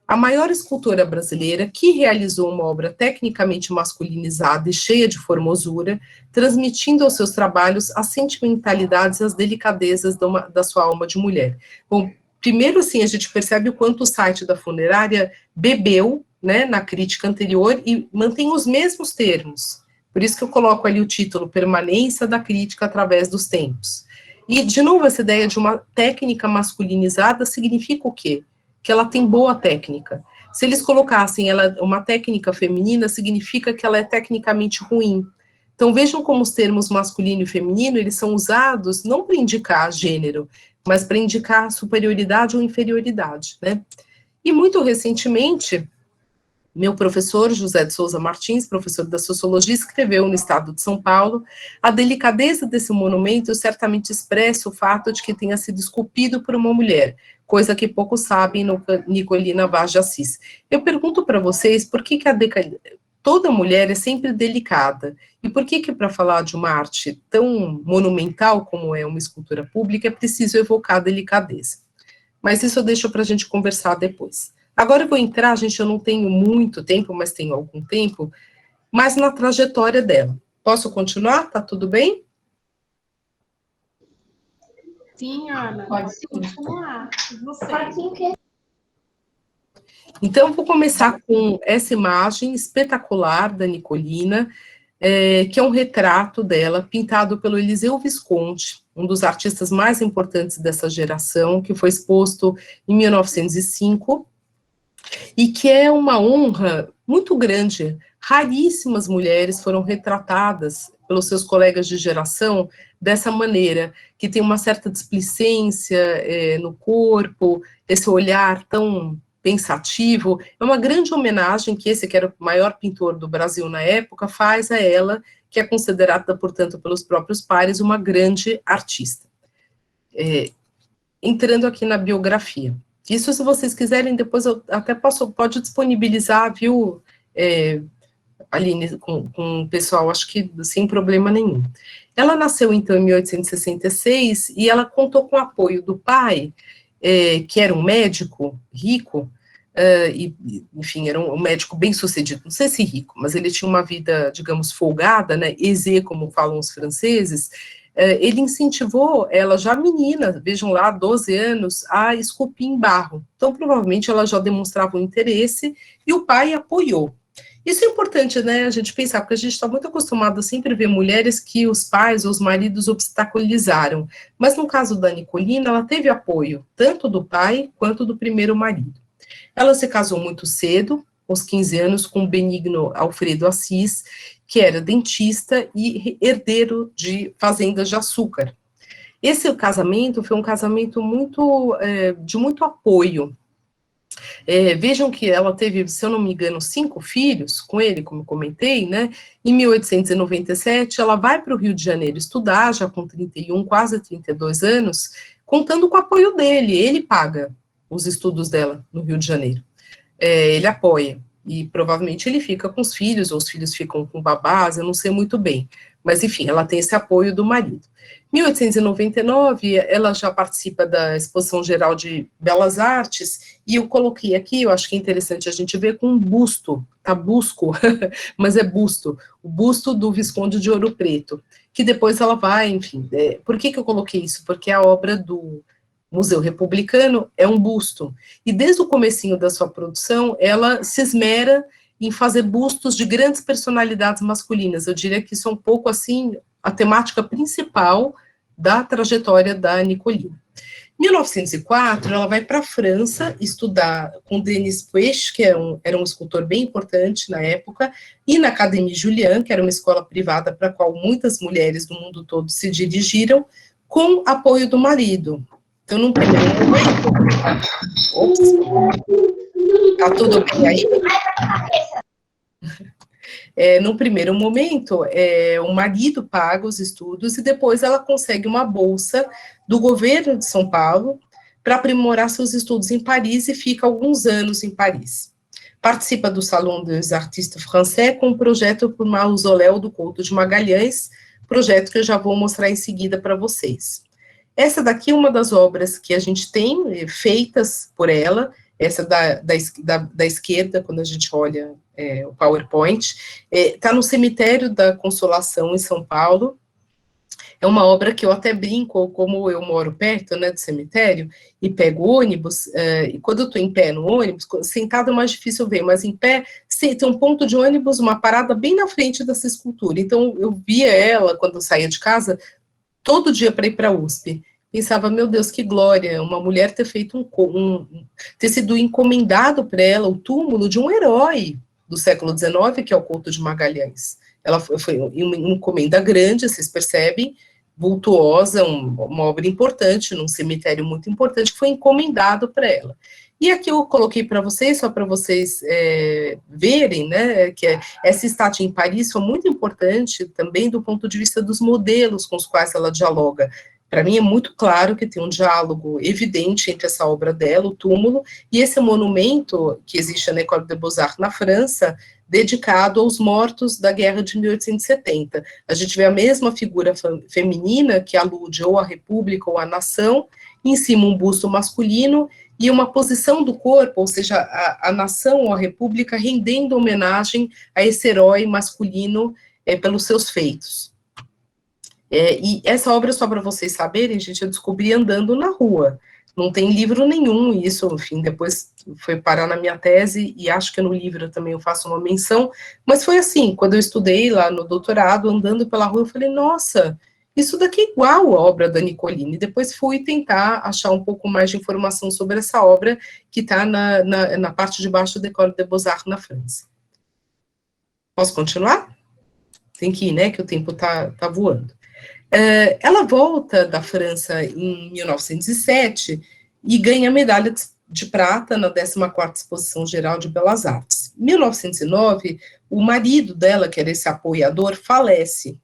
A maior escultora brasileira que realizou uma obra tecnicamente masculinizada e cheia de formosura, transmitindo aos seus trabalhos as sentimentalidades e as delicadezas da sua alma de mulher. Bom, primeiro, assim, a gente percebe o quanto o site da funerária bebeu, né, na crítica anterior e mantém os mesmos termos. Por isso que eu coloco ali o título, Permanência da Crítica através dos Tempos. E, de novo, essa ideia de uma técnica masculinizada significa o quê? Que ela tem boa técnica. Se eles colocassem ela uma técnica feminina, significa que ela é tecnicamente ruim. Então, vejam como os termos masculino e feminino, eles são usados não para indicar gênero, mas para indicar superioridade ou inferioridade, né? E muito recentemente, meu professor, José de Souza Martins, professor da Sociologia, escreveu no Estado de São Paulo: a delicadeza desse monumento certamente expressa o fato de que tenha sido esculpido por uma mulher, coisa que poucos sabem no Nicolina Vaz de Assis. Eu pergunto para vocês, por que toda mulher é sempre delicada? E por que para falar de uma arte tão monumental como é uma escultura pública, é preciso evocar a delicadeza? Mas isso eu deixo para a gente conversar depois. Agora eu vou entrar, gente, eu não tenho muito tempo, mas tenho algum tempo, mas na trajetória dela. Posso continuar? Tá tudo bem? Sim, Ana. Pode sim. Continuar. Você. Então, vou começar com essa imagem espetacular da Nicolina, que é um retrato dela, pintado pelo Eliseu Visconti, um dos artistas mais importantes dessa geração, que foi exposto em 1905, e que é uma honra muito grande. Raríssimas mulheres foram retratadas pelos seus colegas de geração dessa maneira, que tem uma certa displicência no corpo, esse olhar tão pensativo. É uma grande homenagem que esse, que era o maior pintor do Brasil na época, faz a ela, que é considerada, portanto, pelos próprios pares, uma grande artista. Entrando aqui na biografia. Isso, se vocês quiserem, depois eu até pode disponibilizar, viu, Aline, com o pessoal, acho que sem problema nenhum. Ela nasceu, então, em 1866, e ela contou com o apoio do pai, que era um médico rico, enfim, era um médico bem-sucedido, não sei se rico, mas ele tinha uma vida, digamos, folgada, né, aisée, como falam os franceses. Ele incentivou ela, já menina, vejam lá, 12 anos, a esculpir em barro. Então, provavelmente, ela já demonstrava um interesse, e o pai apoiou. Isso é importante, né, a gente pensar, porque a gente está muito acostumado a sempre ver mulheres que os pais ou os maridos obstaculizaram, mas no caso da Nicolina, ela teve apoio, tanto do pai quanto do primeiro marido. Ela se casou muito cedo, aos 15 anos, com Benigno Alfredo Assis, que era dentista e herdeiro de fazendas de açúcar. Esse casamento foi um casamento de muito apoio. Vejam que ela teve, se eu não me engano, 5 filhos com ele, como eu comentei, né? Em 1897, ela vai para o Rio de Janeiro estudar, já com 31, quase 32 anos, contando com o apoio dele. Ele paga os estudos dela no Rio de Janeiro. Ele apoia. E provavelmente ele fica com os filhos, ou os filhos ficam com babás, eu não sei muito bem. Mas, enfim, ela tem esse apoio do marido. Em 1899, ela já participa da Exposição Geral de Belas Artes, e eu coloquei aqui, eu acho que é interessante a gente ver, com um busto, tá busco, mas é busto, o busto do Visconde de Ouro Preto, que depois ela vai, enfim, por que eu coloquei isso? Porque a obra do Museu Republicano é um busto, e desde o comecinho da sua produção, ela se esmera em fazer bustos de grandes personalidades masculinas. Eu diria que isso é um pouco, assim, a temática principal da trajetória da Nicolina. Em 1904, ela vai para a França estudar com Denis Puech, que era um escultor bem importante na época, e na Académie Julian, que era uma escola privada para a qual muitas mulheres do mundo todo se dirigiram, com apoio do marido. Então, num primeiro momento... Ops! Tá tudo bem aí? Num primeiro momento, o marido paga os estudos e depois ela consegue uma bolsa do governo de São Paulo para aprimorar seus estudos em Paris e fica alguns anos em Paris. Participa do Salon des Artistes Français com um projeto para o Mausoléu do Couto de Magalhães, projeto que eu já vou mostrar em seguida para vocês. Essa daqui é uma das obras que a gente tem feitas por ela, essa da esquerda, quando a gente olha o PowerPoint, está no cemitério da Consolação, em São Paulo. É uma obra que eu até brinco, como eu moro perto, né, do cemitério, e pego ônibus, e quando eu estou em pé no ônibus, sentado é mais difícil ver, mas em pé, tem um ponto de ônibus, uma parada bem na frente dessa escultura. Então, eu via ela, quando eu saía de casa, todo dia para ir para a USP. Pensava, meu Deus, que glória, uma mulher ter feito ter sido encomendado para ela o túmulo de um herói do século XIX, que é o Couto de Magalhães. Ela foi uma encomenda grande, vocês percebem, vultuosa, uma obra importante, num cemitério muito importante, que foi encomendado para ela. E aqui eu coloquei para vocês, só para vocês verem, né, que essa estátua em Paris foi muito importante também do ponto de vista dos modelos com os quais ela dialoga. Para mim é muito claro que tem um diálogo evidente entre essa obra dela, o túmulo, e esse monumento que existe na École des Beaux-Arts na França, dedicado aos mortos da Guerra de 1870. A gente vê a mesma figura feminina que alude ou à República ou à nação, em cima um busto masculino e uma posição do corpo, ou seja, a nação ou a República rendendo homenagem a esse herói masculino pelos seus feitos. E essa obra, só para vocês saberem, gente, eu descobri andando na rua. Não tem livro nenhum, e isso, enfim, depois foi parar na minha tese, e acho que no livro também eu faço uma menção, mas foi assim, quando eu estudei lá no doutorado, andando pela rua, eu falei, nossa, isso daqui é igual a obra da Nicolini. Depois fui tentar achar um pouco mais de informação sobre essa obra, que está na parte de baixo da École des Beaux-Arts, na França. Posso continuar? Tem que ir, né, que o tempo tá voando. Ela volta da França em 1907 e ganha a medalha de prata na 14ª Exposição Geral de Belas Artes. Em 1909, o marido dela, que era esse apoiador, falece.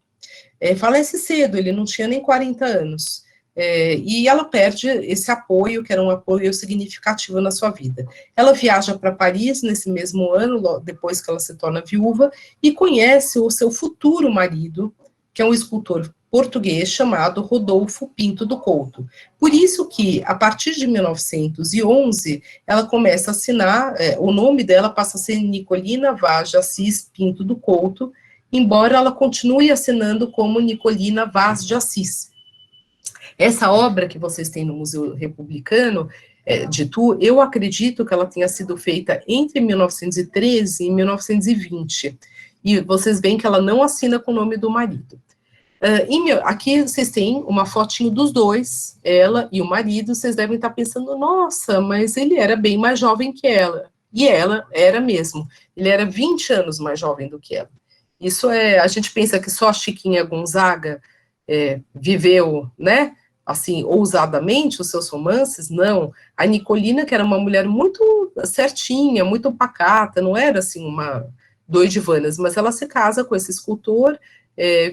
Falece cedo, ele não tinha nem 40 anos. E ela perde esse apoio, que era um apoio significativo na sua vida. Ela viaja para Paris nesse mesmo ano, depois que ela se torna viúva, e conhece o seu futuro marido, que é um escultor português chamado Rodolfo Pinto do Couto. Por isso que, a partir de 1911, ela começa a assinar, o nome dela passa a ser Nicolina Vaz de Assis Pinto do Couto, embora ela continue assinando como Nicolina Vaz de Assis. Essa obra que vocês têm no Museu Republicano de Tours, eu acredito que ela tenha sido feita entre 1913 e 1920, e vocês veem que ela não assina com o nome do marido. Aqui vocês têm uma fotinho dos dois, ela e o marido, vocês devem estar pensando, nossa, mas ele era bem mais jovem que ela. E ela era mesmo, ele era 20 anos mais jovem do que ela. Isso a gente pensa que só a Chiquinha Gonzaga viveu, né, assim, ousadamente os seus romances, não. A Nicolina, que era uma mulher muito certinha, muito pacata, não era assim uma doidivanas, mas ela se casa com esse escultor,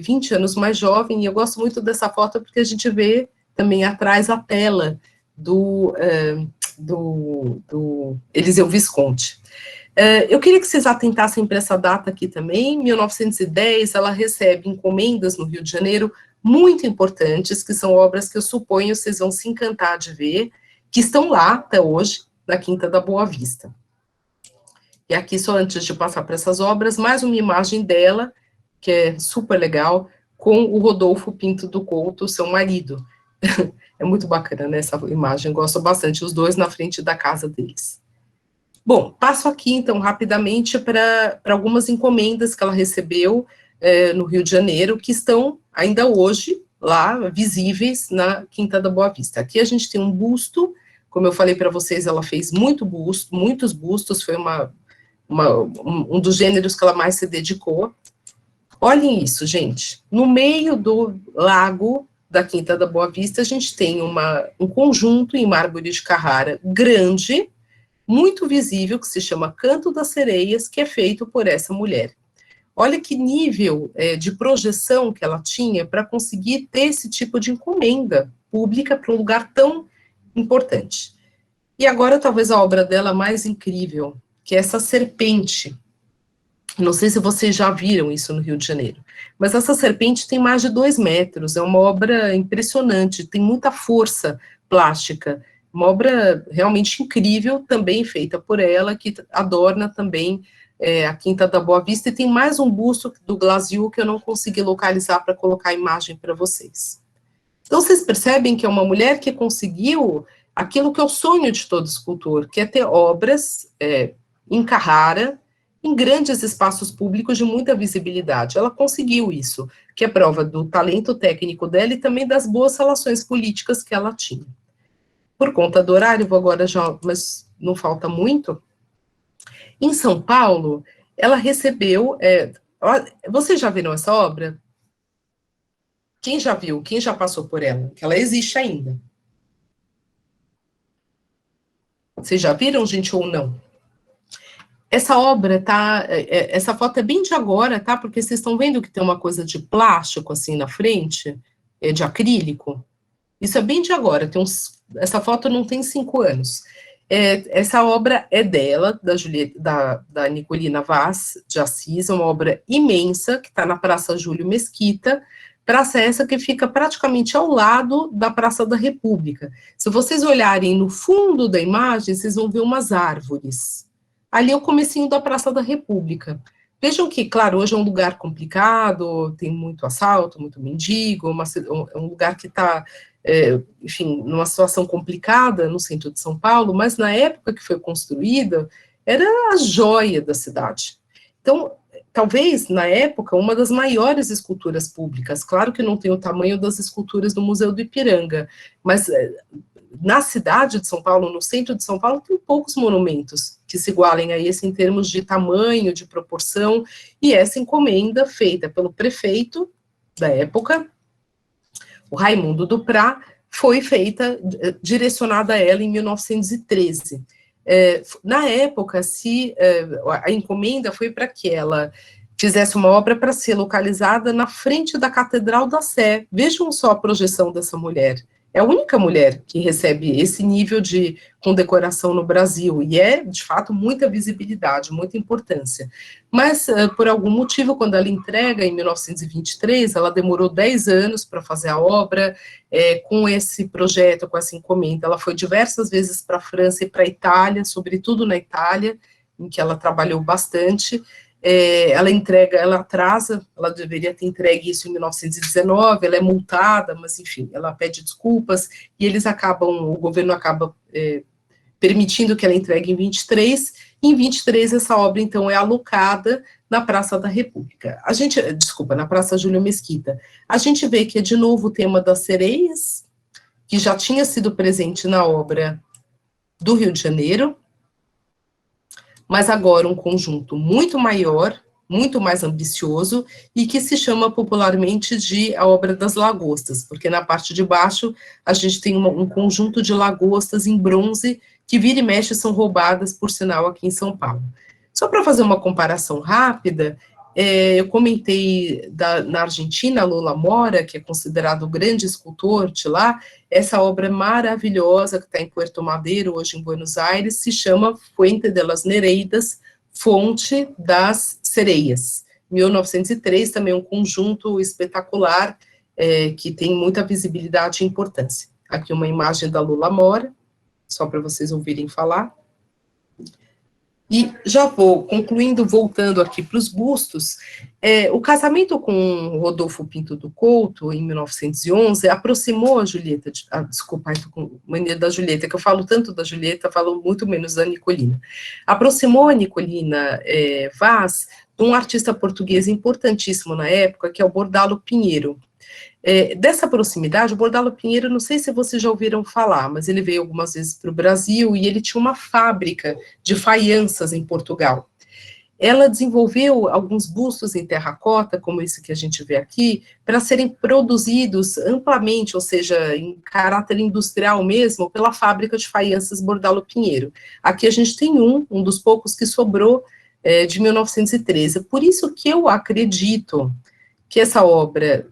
20 anos mais jovem, e eu gosto muito dessa foto porque a gente vê também atrás a tela do Eliseu Visconti. Eu queria que vocês atentassem para essa data aqui também. Em 1910, ela recebe encomendas no Rio de Janeiro muito importantes, que são obras que eu suponho vocês vão se encantar de ver, que estão lá até hoje, na Quinta da Boa Vista. E aqui, só antes de passar para essas obras, mais uma imagem dela, que é super legal, com o Rodolfo Pinto do Couto, seu marido. É muito bacana, né, essa imagem, gosto bastante, os dois na frente da casa deles. Bom, passo aqui, então, rapidamente para algumas encomendas que ela recebeu no Rio de Janeiro, que estão ainda hoje lá, visíveis na Quinta da Boa Vista. Aqui a gente tem um busto, como eu falei para vocês, ela fez muitos bustos, foi um dos gêneros que ela mais se dedicou. Olhem isso, gente, no meio do lago da Quinta da Boa Vista, a gente tem um conjunto em mármore de Carrara grande, muito visível, que se chama Canto das Sereias, que é feito por essa mulher. Olha que nível de projeção que ela tinha para conseguir ter esse tipo de encomenda pública para um lugar tão importante. E agora, talvez a obra dela mais incrível, que é essa serpente. Não sei se vocês já viram isso no Rio de Janeiro, mas essa serpente tem mais de 2 metros, é uma obra impressionante, tem muita força plástica, uma obra realmente incrível, também feita por ela, que adorna também a Quinta da Boa Vista, e tem mais um busto do Glaziu que eu não consegui localizar para colocar a imagem para vocês. Então, vocês percebem que é uma mulher que conseguiu aquilo que é o sonho de todo escultor, que é ter obras em Carrara, em grandes espaços públicos de muita visibilidade. Ela conseguiu isso, que é prova do talento técnico dela e também das boas relações políticas que ela tinha. Por conta do horário, vou agora já, mas não falta muito. Em São Paulo, ela recebeu... vocês já viram essa obra? Quem já viu? Quem já passou por ela? Que ela existe ainda. Vocês já viram, gente, ou não? Essa obra, tá? Essa foto é bem de agora, tá? Porque vocês estão vendo que tem uma coisa de plástico, assim, na frente, de acrílico. Isso é bem de agora, essa foto não tem 5 anos. Essa obra é dela, da Nicolina Vaz de Assis, uma obra imensa, que está na Praça Júlio Mesquita, praça essa que fica praticamente ao lado da Praça da República. Se vocês olharem no fundo da imagem, vocês vão ver umas árvores. Ali é o comecinho da Praça da República. Vejam que, claro, hoje é um lugar complicado, tem muito assalto, muito mendigo, é um lugar que está, enfim, numa situação complicada no centro de São Paulo, mas na época que foi construída, era a joia da cidade. Então, talvez, na época, uma das maiores esculturas públicas, claro que não tem o tamanho das esculturas do Museu do Ipiranga, mas na cidade de São Paulo, no centro de São Paulo, tem poucos monumentos que se igualem a esse em termos de tamanho, de proporção, e essa encomenda feita pelo prefeito da época, o Raimundo Duprá, foi feita, direcionada a ela em 1913. Na época, a encomenda foi para que ela fizesse uma obra para ser localizada na frente da Catedral da Sé. Vejam só a projeção dessa mulher. É a única mulher que recebe esse nível de condecoração no Brasil, e de fato, muita visibilidade, muita importância. Mas, por algum motivo, quando ela entrega, em 1923, ela demorou 10 anos para fazer a obra, com esse projeto, com essa encomenda. Ela foi diversas vezes para a França e para a Itália, sobretudo na Itália, em que ela trabalhou bastante. Ela atrasa, ela deveria ter entregue isso em 1919, ela é multada, mas enfim, ela pede desculpas, e o governo acaba permitindo que ela entregue em 23, e em 23 essa obra, então, é alocada na Praça da República. Na Praça Júlio Mesquita. A gente vê que é de novo o tema das sereias, que já tinha sido presente na obra do Rio de Janeiro, mas agora um conjunto muito maior, muito mais ambicioso, e que se chama popularmente de a obra das lagostas, porque na parte de baixo a gente tem um conjunto de lagostas em bronze, que vira e mexe são roubadas, por sinal, aqui em São Paulo. Só para fazer uma comparação rápida, eu comentei na Argentina, Lola Mora, que é considerado o grande escultor de lá, essa obra maravilhosa que está em Puerto Madero, hoje em Buenos Aires, se chama Fuente de las Nereidas, Fonte das Sereias. 1903, também um conjunto espetacular, que tem muita visibilidade e importância. Aqui uma imagem da Lola Mora, só para vocês ouvirem falar. E já vou concluindo, voltando aqui para os bustos, o casamento com Rodolfo Pinto do Couto, em 1911, aproximou a Julieta, desculpa, estou com mania da Julieta, que eu falo tanto da Julieta, falo muito menos da Nicolina. Aproximou a Nicolina Vaz de um artista português importantíssimo na época, que é o Bordalo Pinheiro. Dessa proximidade, o Bordalo Pinheiro, não sei se vocês já ouviram falar, mas ele veio algumas vezes para o Brasil e ele tinha uma fábrica de faianças em Portugal. Ela desenvolveu alguns bustos em terracota, como esse que a gente vê aqui, para serem produzidos amplamente, ou seja, em caráter industrial mesmo, pela fábrica de faianças Bordalo Pinheiro. Aqui a gente tem um dos poucos que sobrou de 1913. Por isso que eu acredito que essa obra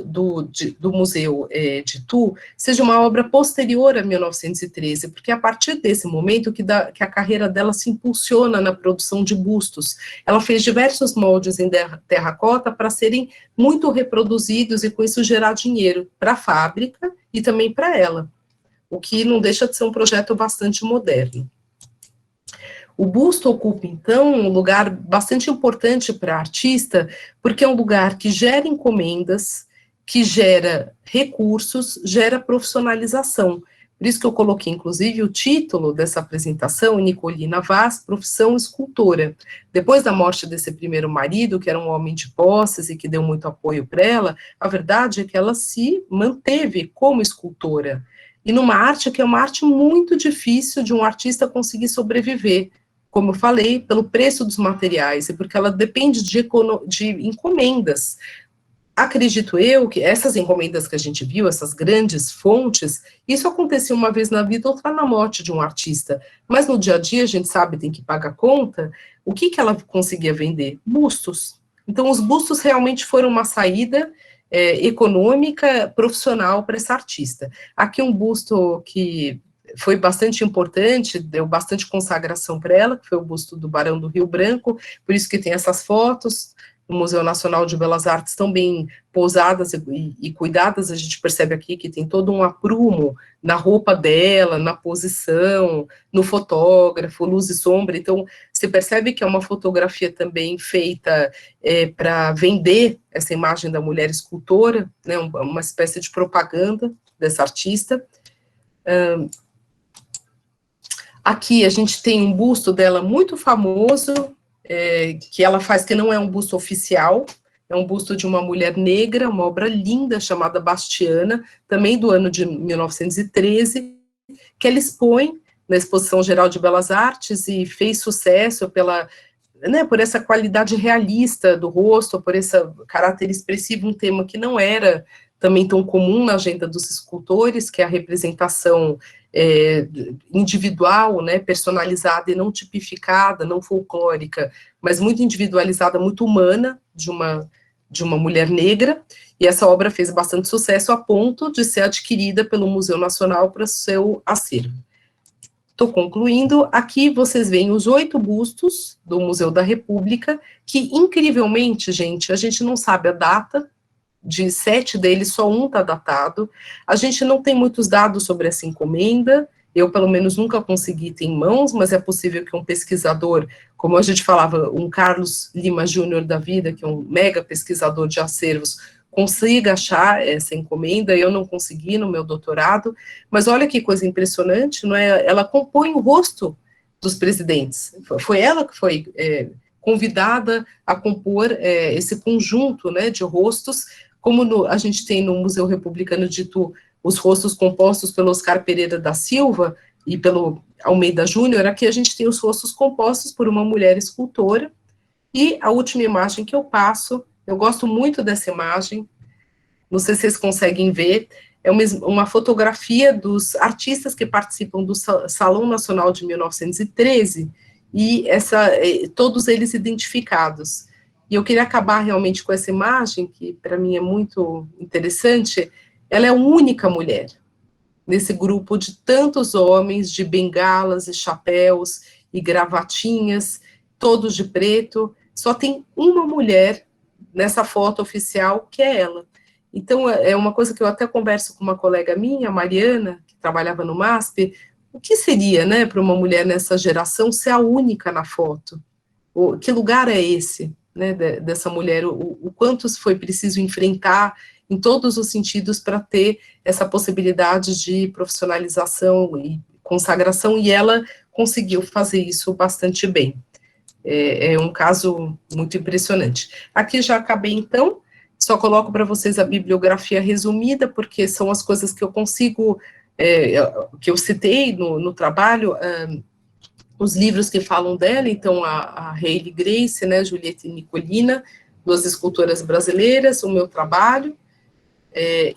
do Museu de Tu seja uma obra posterior a 1913, porque é a partir desse momento que a carreira dela se impulsiona na produção de bustos. Ela fez diversos moldes em terracota para serem muito reproduzidos e com isso gerar dinheiro para a fábrica e também para ela, o que não deixa de ser um projeto bastante moderno. O busto ocupa, então, um lugar bastante importante para a artista, porque é um lugar que gera encomendas, que gera recursos, gera profissionalização. Por isso que eu coloquei, inclusive, o título dessa apresentação, Nicolina Vaz, profissão escultora. Depois da morte desse primeiro marido, que era um homem de posses e que deu muito apoio para ela, a verdade é que ela se manteve como escultora. E numa arte que é uma arte muito difícil de um artista conseguir sobreviver, como eu falei, pelo preço dos materiais, e porque ela depende de encomendas. Acredito eu que essas encomendas que a gente viu, essas grandes fontes, isso acontecia uma vez na vida, outra na morte de um artista. Mas no dia a dia, a gente sabe, tem que pagar conta. O que ela conseguia vender? Bustos. Então, os bustos realmente foram uma saída econômica, profissional para essa artista. Aqui um busto que foi bastante importante, deu bastante consagração para ela, que foi o busto do Barão do Rio Branco, por isso que tem essas fotos, no Museu Nacional de Belas Artes tão bem pousadas e cuidadas, a gente percebe aqui que tem todo um aprumo na roupa dela, na posição, no fotógrafo, luz e sombra, então você percebe que é uma fotografia também feita para vender essa imagem da mulher escultora, né, uma espécie de propaganda dessa artista. Aqui a gente tem um busto dela muito famoso, que ela faz, que não é um busto oficial, é um busto de uma mulher negra, uma obra linda chamada Bastiana, também do ano de 1913, que ela expõe na Exposição Geral de Belas Artes e fez sucesso por essa qualidade realista do rosto, por esse caráter expressivo, um tema que não era também tão comum na agenda dos escultores, que é a representação individual, né, personalizada e não tipificada, não folclórica, mas muito individualizada, muito humana, de uma mulher negra, e essa obra fez bastante sucesso a ponto de ser adquirida pelo Museu Nacional para seu acervo. Estou concluindo, aqui vocês veem os 8 bustos do Museu da República, que incrivelmente, gente, a gente não sabe a data, de 7 deles, só um está datado. A gente não tem muitos dados sobre essa encomenda, eu, pelo menos, nunca consegui ter em mãos, mas é possível que um pesquisador, como a gente falava, um Carlos Lima Júnior da vida, que é um mega pesquisador de acervos, consiga achar essa encomenda. Eu não consegui no meu doutorado, mas olha que coisa impressionante, não é? Ela compõe o rosto dos presidentes. Foi ela que foi convidada a compor esse conjunto, né, de rostos, como a gente tem no Museu Republicano de Itu, os rostos compostos pelo Oscar Pereira da Silva e pelo Almeida Júnior, aqui a gente tem os rostos compostos por uma mulher escultora, e a última imagem que eu passo, eu gosto muito dessa imagem, não sei se vocês conseguem ver, é uma fotografia dos artistas que participam do Salão Nacional de 1913, e todos eles identificados. E eu queria acabar realmente com essa imagem, que para mim é muito interessante. Ela é a única mulher nesse grupo de tantos homens de bengalas e chapéus e gravatinhas, todos de preto. Só tem uma mulher nessa foto oficial, que é ela. Então, é uma coisa que eu até converso com uma colega minha, Mariana, que trabalhava no MASP, o que seria, né, para uma mulher nessa geração ser a única na foto? Que lugar é esse, né, dessa mulher? O quanto foi preciso enfrentar em todos os sentidos para ter essa possibilidade de profissionalização e consagração, e ela conseguiu fazer isso bastante bem. É um caso muito impressionante. Aqui já acabei, então, só coloco para vocês a bibliografia resumida, porque são as coisas que eu consigo, que eu citei no trabalho, os livros que falam dela, então a Hayley Grace, né, Julieta e Nicolina, 2 escultoras brasileiras, o meu trabalho,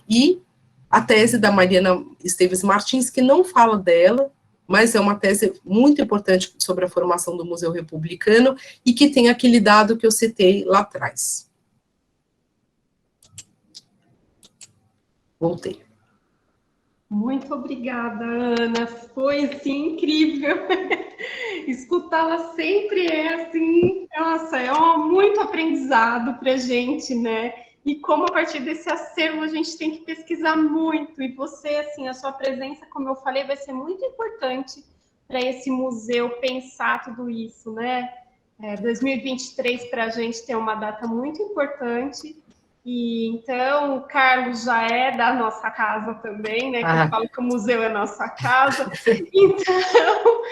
e a tese da Mariana Esteves Martins, que não fala dela, mas é uma tese muito importante sobre a formação do Museu Republicano, e que tem aquele dado que eu citei lá atrás. Voltei. Muito obrigada, Ana. Foi, assim, incrível. Escutá-la sempre é, assim, nossa, muito aprendizado para a gente, né? E como a partir desse acervo a gente tem que pesquisar muito. E você, assim, a sua presença, como eu falei, vai ser muito importante para esse museu pensar tudo isso, né? 2023 para a gente tem uma data muito importante, e então o Carlos já é da nossa casa também, né? Que eu falo que o museu é nossa casa. Então,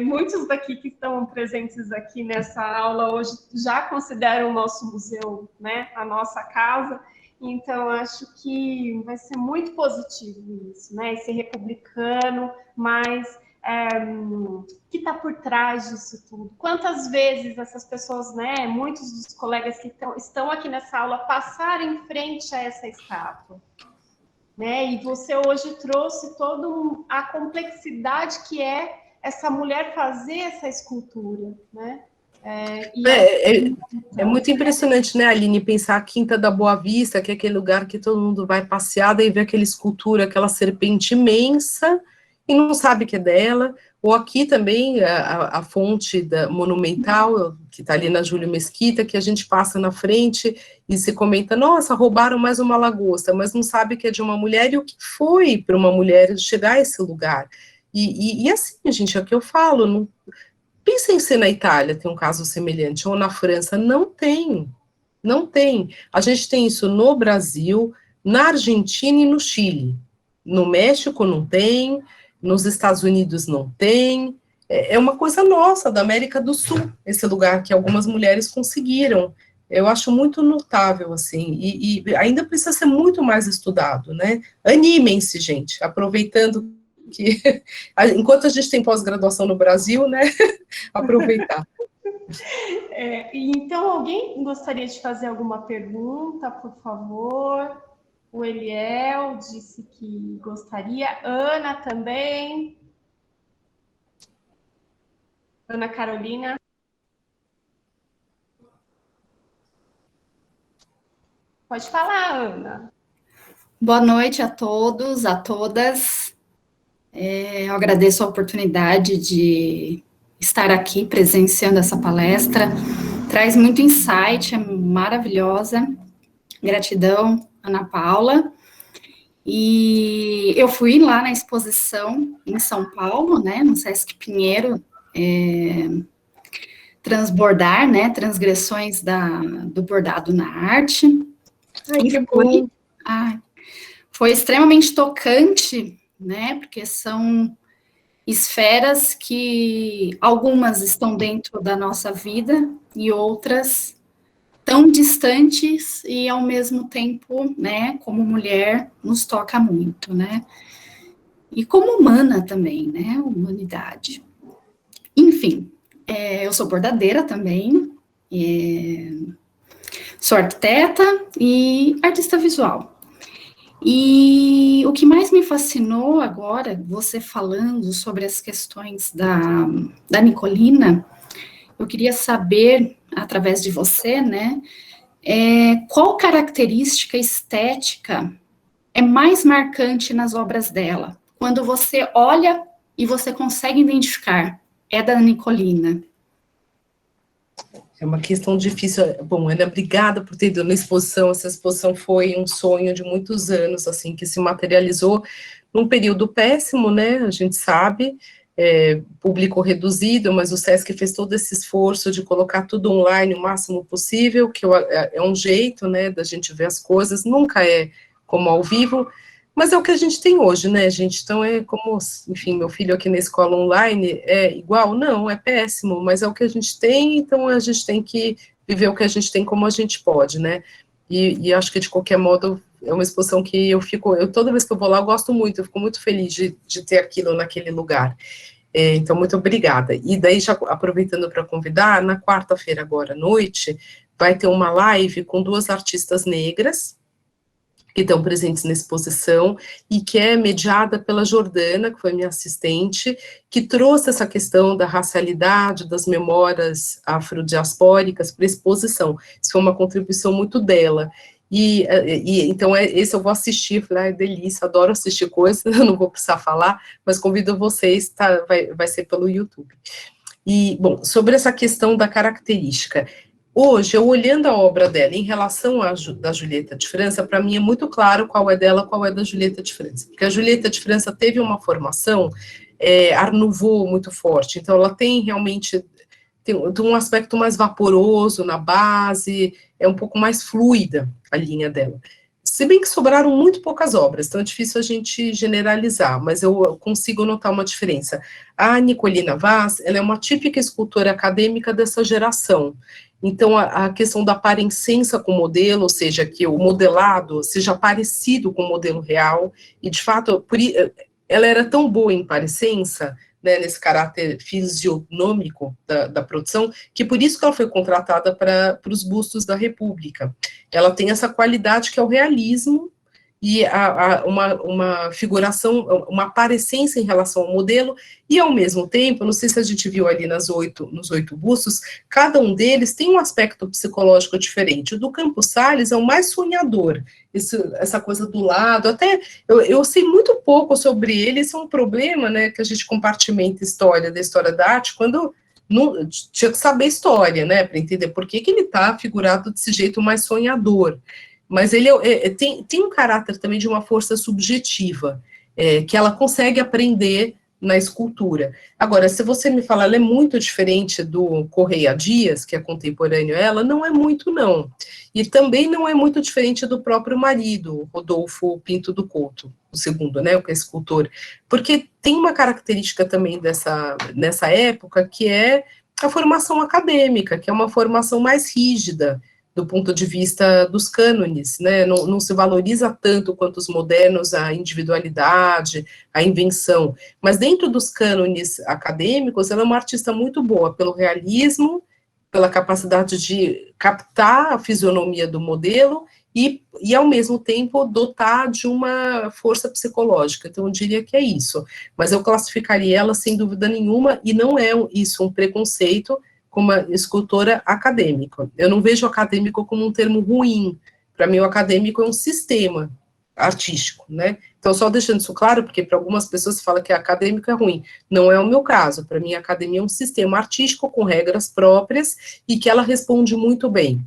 muitos daqui que estão presentes aqui nessa aula hoje já consideram o nosso museu, né? A nossa casa. Então, acho que vai ser muito positivo isso, né? Esse republicano, mas que está por trás disso tudo. Quantas vezes essas pessoas, né, muitos dos colegas que estão aqui nessa aula passaram em frente a essa estátua, né? E você hoje trouxe toda a complexidade que é essa mulher fazer essa escultura, né? É muito impressionante, né, Aline, pensar a Quinta da Boa Vista, que é aquele lugar que todo mundo vai passear, daí vê aquela escultura, aquela serpente imensa, e não sabe que é dela. Ou aqui também, a fonte monumental, que está ali na Júlio Mesquita, que a gente passa na frente e se comenta, nossa, roubaram mais uma lagosta, mas não sabe que é de uma mulher, e o que foi para uma mulher chegar a esse lugar. E assim, gente, é o que eu falo, não. Pensem se na Itália tem um caso semelhante, ou na França, não tem, não tem. A gente tem isso no Brasil, na Argentina e no Chile. No México não tem, nos Estados Unidos não tem. É uma coisa nossa, da América do Sul, esse lugar que algumas mulheres conseguiram. Eu acho muito notável, assim, e ainda precisa ser muito mais estudado, né? Animem-se, gente, aproveitando que, enquanto a gente tem pós-graduação no Brasil, né? Aproveitar. Então, alguém gostaria de fazer alguma pergunta, por favor? O Eliel disse que gostaria. Ana também. Ana Carolina. Pode falar, Ana. Boa noite a todos, a todas. Eu agradeço a oportunidade de estar aqui presenciando essa palestra. Traz muito insight, é maravilhosa. Gratidão, Ana Paula. E eu fui lá na exposição em São Paulo, né, no Sesc Pinheiro, Transbordar, né, transgressões do bordado na arte. Ai, que bom. Foi extremamente tocante, né, porque são esferas que algumas estão dentro da nossa vida e outras tão distantes e, ao mesmo tempo, né, como mulher, nos toca muito, né, e como humana também, né, humanidade. Enfim, eu sou bordadeira também, sou arquiteta e artista visual. E o que mais me fascinou agora, você falando sobre as questões da Nicolina, eu queria saber, através de você, né, qual característica estética é mais marcante nas obras dela? Quando você olha e você consegue identificar, é da Nicolina. É uma questão difícil. Bom, Ana, obrigada por ter ido na exposição. Essa exposição foi um sonho de muitos anos, assim, que se materializou num período péssimo, né, a gente sabe, público reduzido, mas o Sesc fez todo esse esforço de colocar tudo online o máximo possível, que é um jeito, né, da gente ver as coisas, nunca é como ao vivo, mas é o que a gente tem hoje, né, gente? Então é como, enfim, meu filho aqui na escola online é igual? Não, é péssimo, mas é o que a gente tem, então a gente tem que viver o que a gente tem como a gente pode, né? E acho que de qualquer modo é uma exposição que toda vez que eu vou lá eu gosto muito, eu fico muito feliz de ter aquilo naquele lugar. Então, muito obrigada. E daí, já aproveitando para convidar, na quarta-feira agora à noite, vai ter uma live com 2 artistas negras, que estão presentes na exposição, e que é mediada pela Jordana, que foi minha assistente, que trouxe essa questão da racialidade, das memórias afrodiaspóricas para a exposição. Isso foi uma contribuição muito dela. Então, esse eu vou assistir, falei, delícia, adoro assistir coisas, eu não vou precisar falar, mas convido vocês, tá, vai ser pelo YouTube. E, bom, sobre essa questão da característica, hoje, eu olhando a obra dela em relação da Julieta de França, para mim é muito claro qual é dela, qual é da Julieta de França. Porque a Julieta de França teve uma formação Art Nouveau muito forte, então ela tem realmente, tem um aspecto mais vaporoso na base, é um pouco mais fluida a linha dela. Se bem que sobraram muito poucas obras, então é difícil a gente generalizar, mas eu consigo notar uma diferença. A Nicolina Vaz, ela é uma típica escultora acadêmica dessa geração. Então, a questão da parecença com o modelo, ou seja, que o modelado seja parecido com o modelo real, e de fato, ela era tão boa em parecença, né, nesse caráter fisionômico da produção, que por isso que ela foi contratada para os bustos da República. Ela tem essa qualidade que é o realismo, e uma figuração, uma parecência em relação ao modelo, e ao mesmo tempo, não sei se a gente viu ali nos 8 bustos, cada um deles tem um aspecto psicológico diferente. O do Campos Salles é o mais sonhador, essa coisa do lado, até eu sei muito pouco sobre ele, isso é um problema, né, que a gente compartimenta da história da arte, quando tinha que saber história, né, para entender por que ele está figurado desse jeito mais sonhador. Mas ele tem um caráter também de uma força subjetiva, que ela consegue aprender na escultura. Agora, se você me falar, ela é muito diferente do Correia Dias, que é contemporâneo a ela, não é muito, não. E também não é muito diferente do próprio marido, Rodolfo Pinto do Couto, o segundo, né, que é escultor, porque tem uma característica também nessa época, que é a formação acadêmica, que é uma formação mais rígida, do ponto de vista dos cânones, né, não se valoriza tanto quanto os modernos a individualidade, a invenção, mas dentro dos cânones acadêmicos, ela é uma artista muito boa, pelo realismo, pela capacidade de captar a fisionomia do modelo, e ao mesmo tempo dotar de uma força psicológica, então eu diria que é isso, mas eu classificaria ela sem dúvida nenhuma, e não é isso um preconceito, como uma escultora acadêmica. Eu não vejo acadêmico como um termo ruim. Para mim, o acadêmico é um sistema artístico, né? Então, só deixando isso claro, porque para algumas pessoas se fala que acadêmico é ruim. Não é o meu caso. Para mim, a academia é um sistema artístico com regras próprias e que ela responde muito bem.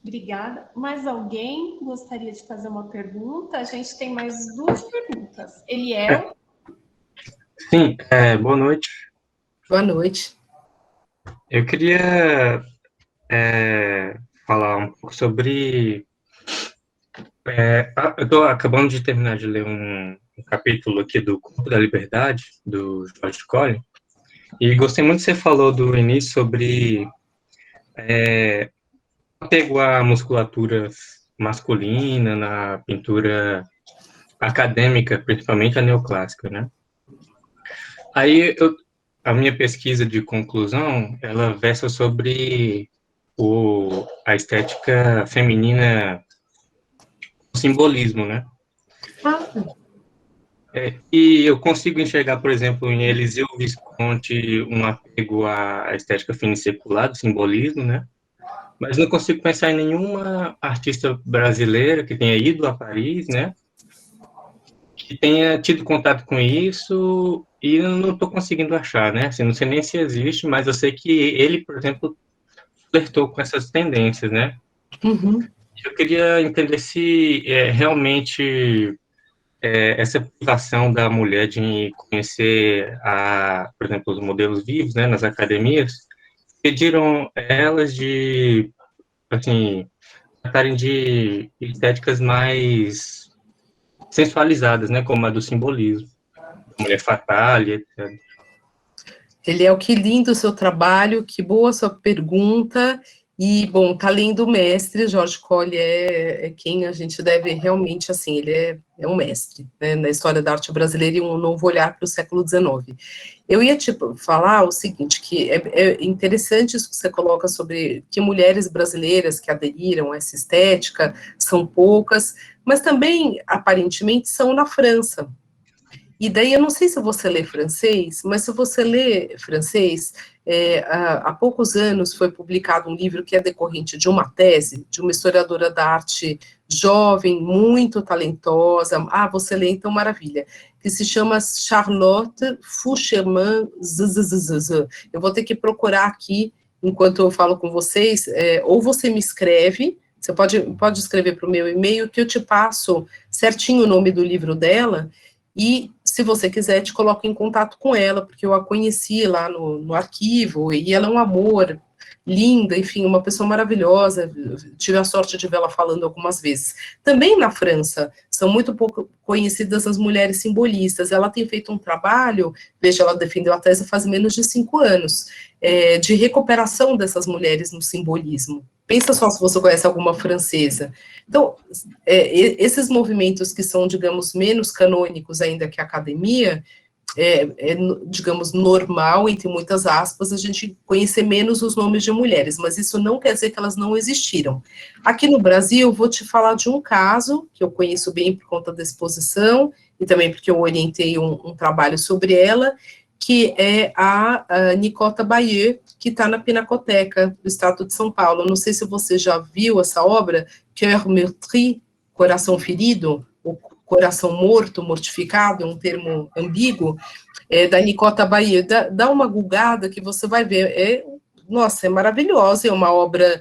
Obrigada. Mais alguém gostaria de fazer uma pergunta? A gente tem mais 2 perguntas. Eliel? Sim, boa noite. Boa noite. Eu queria falar um pouco sobre... eu estou acabando de terminar de ler um capítulo aqui do Corpo da Liberdade, do George Collin, e gostei muito que você falou do início sobre apego à musculatura masculina na pintura acadêmica, principalmente a neoclássica, né? Aí, a minha pesquisa de conclusão, ela versa sobre a estética feminina, o simbolismo, né? E eu consigo enxergar, por exemplo, em Eliseu Visconti, um apego à estética finissecular, do simbolismo, né? Mas não consigo pensar em nenhuma artista brasileira que tenha ido a Paris, né? Que tenha tido contato com isso, e eu não estou conseguindo achar, né? Assim, não sei nem se existe, mas eu sei que ele, por exemplo, flertou com essas tendências, né? Uhum. Eu queria entender se realmente essa privação da mulher de conhecer, por exemplo, os modelos vivos, né, nas academias, pediram elas de, assim, tratarem de estéticas mais sensualizadas, né, como a do simbolismo, mulher fatale, etc. Eliel, que lindo o seu trabalho, que boa a sua pergunta, e, bom, tá lendo o mestre, George Collin é quem a gente deve realmente, assim, ele é um mestre, né, na história da arte brasileira e um novo olhar para o século XIX. Eu ia te falar o seguinte, que é interessante isso que você coloca sobre que mulheres brasileiras que aderiram a essa estética são poucas, mas também, aparentemente, são na França. E daí, eu não sei se você lê francês, mas se você lê francês, há poucos anos foi publicado um livro que é decorrente de uma tese, de uma historiadora da arte jovem, muito talentosa, você lê, então, maravilha, que se chama Charlotte Foucherman Zzz. Eu vou ter que procurar aqui, enquanto eu falo com vocês, ou você me escreve, Você pode escrever para o meu e-mail que eu te passo certinho o nome do livro dela e, se você quiser, te coloco em contato com ela, porque eu a conheci lá no arquivo e ela é um amor, linda, enfim, uma pessoa maravilhosa, tive a sorte de vê-la falando algumas vezes. Também na França, são muito pouco conhecidas as mulheres simbolistas, ela tem feito um trabalho, veja, ela defendeu a tese faz menos de 5 anos, de recuperação dessas mulheres no simbolismo. Pensa só se você conhece alguma francesa. Então, esses movimentos que são, digamos, menos canônicos ainda que a academia, digamos, normal, entre muitas aspas, a gente conhecer menos os nomes de mulheres, mas isso não quer dizer que elas não existiram. Aqui no Brasil, vou te falar de um caso, que eu conheço bem por conta da exposição, e também porque eu orientei um trabalho sobre ela, que é a Nicota Bayeux, que está na Pinacoteca do Estado de São Paulo. Não sei se você já viu essa obra, Cœur meurtri, Coração Ferido, ou Coração Morto, Mortificado, é um termo ambíguo, da Nicota Bayeux. Dá uma gulgada que você vai ver. Nossa, é maravilhosa, é uma obra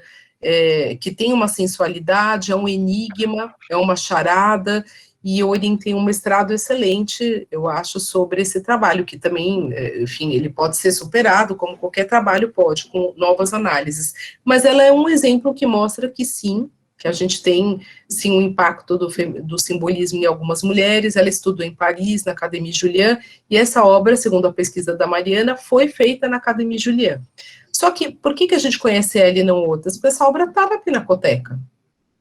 que tem uma sensualidade, é um enigma, é uma charada, e eu orientei um mestrado excelente, eu acho, sobre esse trabalho, que também, enfim, ele pode ser superado, como qualquer trabalho pode, com novas análises. Mas ela é um exemplo que mostra que sim, que a gente tem, sim, um impacto do simbolismo em algumas mulheres. Ela estudou em Paris, na Académie Julian, e essa obra, segundo a pesquisa da Mariana, foi feita na Académie Julian. Só que, por que a gente conhece ela e não outras? Porque essa obra está na Pinacoteca.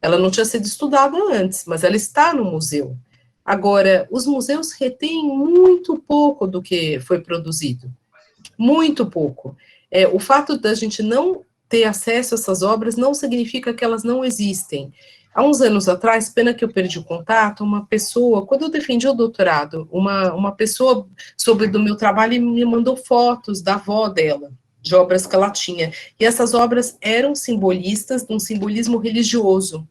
Ela não tinha sido estudada antes, mas ela está no museu. Agora, os museus retêm muito pouco do que foi produzido. Muito pouco. O fato da gente não ter acesso a essas obras não significa que elas não existem. Há uns anos atrás, pena que eu perdi o contato, uma pessoa, quando eu defendi o doutorado, uma pessoa soube do meu trabalho e me mandou fotos da avó dela, de obras que ela tinha. E essas obras eram simbolistas, de um simbolismo religioso.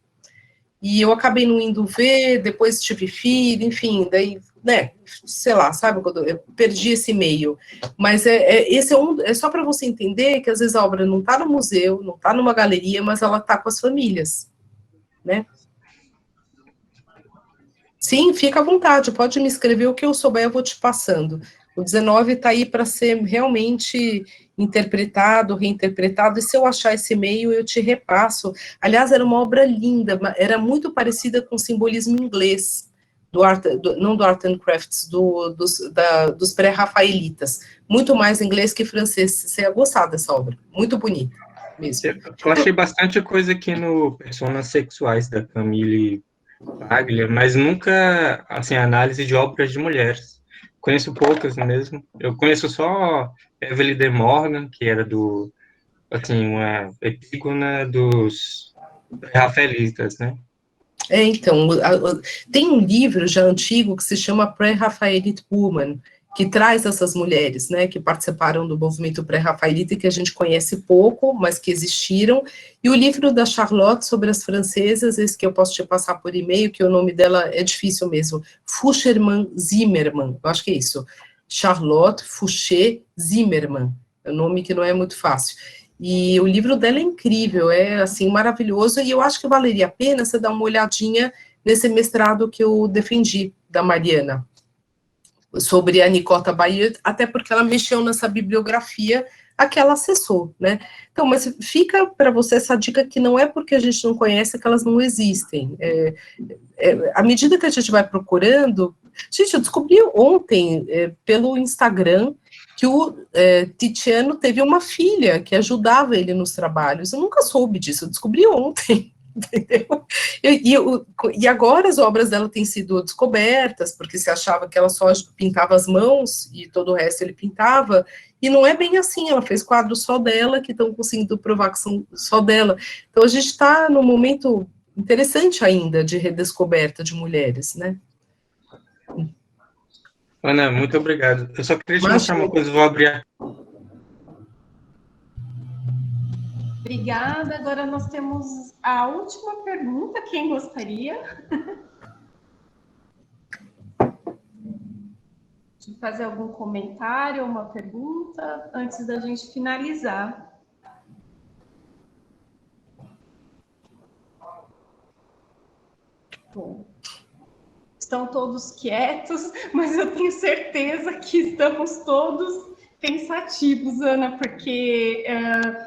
E eu acabei não indo ver, depois tive filho, enfim, daí, né, sei lá, sabe, quando eu perdi esse meio. Mas esse é só para você entender que às vezes a obra não está no museu, não está numa galeria, mas ela está com as famílias, né? Sim, fica à vontade, pode me escrever o que eu souber, eu vou te passando. O 19 está aí para ser realmente interpretado, reinterpretado, e se eu achar esse e-mail, eu te repasso. Aliás, era uma obra linda, era muito parecida com o simbolismo inglês, não do Art and Crafts, dos pré-rafaelitas, muito mais inglês que francês. Você ia gostar dessa obra, muito bonita mesmo. Eu achei bastante coisa aqui no Personas Sexuais, da Camille Paglia, mas nunca, assim, análise de obras de mulheres. Conheço poucas mesmo. Eu conheço só Evelyn de Morgan, que era assim, uma epígona dos rafaelitas, né? Então, tem um livro já antigo que se chama Pré-Raphaelite Woman, que traz essas mulheres, né, que participaram do movimento pré-rafaelita, que a gente conhece pouco, mas que existiram, e o livro da Charlotte sobre as francesas, esse que eu posso te passar por e-mail, que o nome dela é difícil mesmo, Foucherman Zimmermann, eu acho que é isso, Charlotte Foucher Zimmermann, é um nome que não é muito fácil. E o livro dela é incrível, é assim, maravilhoso, e eu acho que valeria a pena você dar uma olhadinha nesse mestrado que eu defendi, da Mariana, sobre a Nicota Bayeux, até porque ela mexeu nessa bibliografia a que ela acessou, né? Então, mas fica para você essa dica que não é porque a gente não conhece que elas não existem. À medida que a gente vai procurando... Gente, eu descobri ontem, pelo Instagram, que o Tiziano teve uma filha que ajudava ele nos trabalhos. Eu nunca soube disso, eu descobri ontem, entendeu? E agora as obras dela têm sido descobertas, porque se achava que ela só pintava as mãos e todo o resto ele pintava, e não é bem assim, ela fez quadros só dela, que estão conseguindo provar que são só dela. Então a gente está num momento interessante ainda de redescoberta de mulheres, né? Ana, muito obrigado. Eu só queria te mostrar Imagina. uma coisa, vou abrir. Obrigada. Agora nós temos a última pergunta. Quem gostaria de fazer algum comentário, uma pergunta, antes da gente finalizar? estão todos quietos, mas eu tenho certeza que estamos todos pensativos, Ana, porque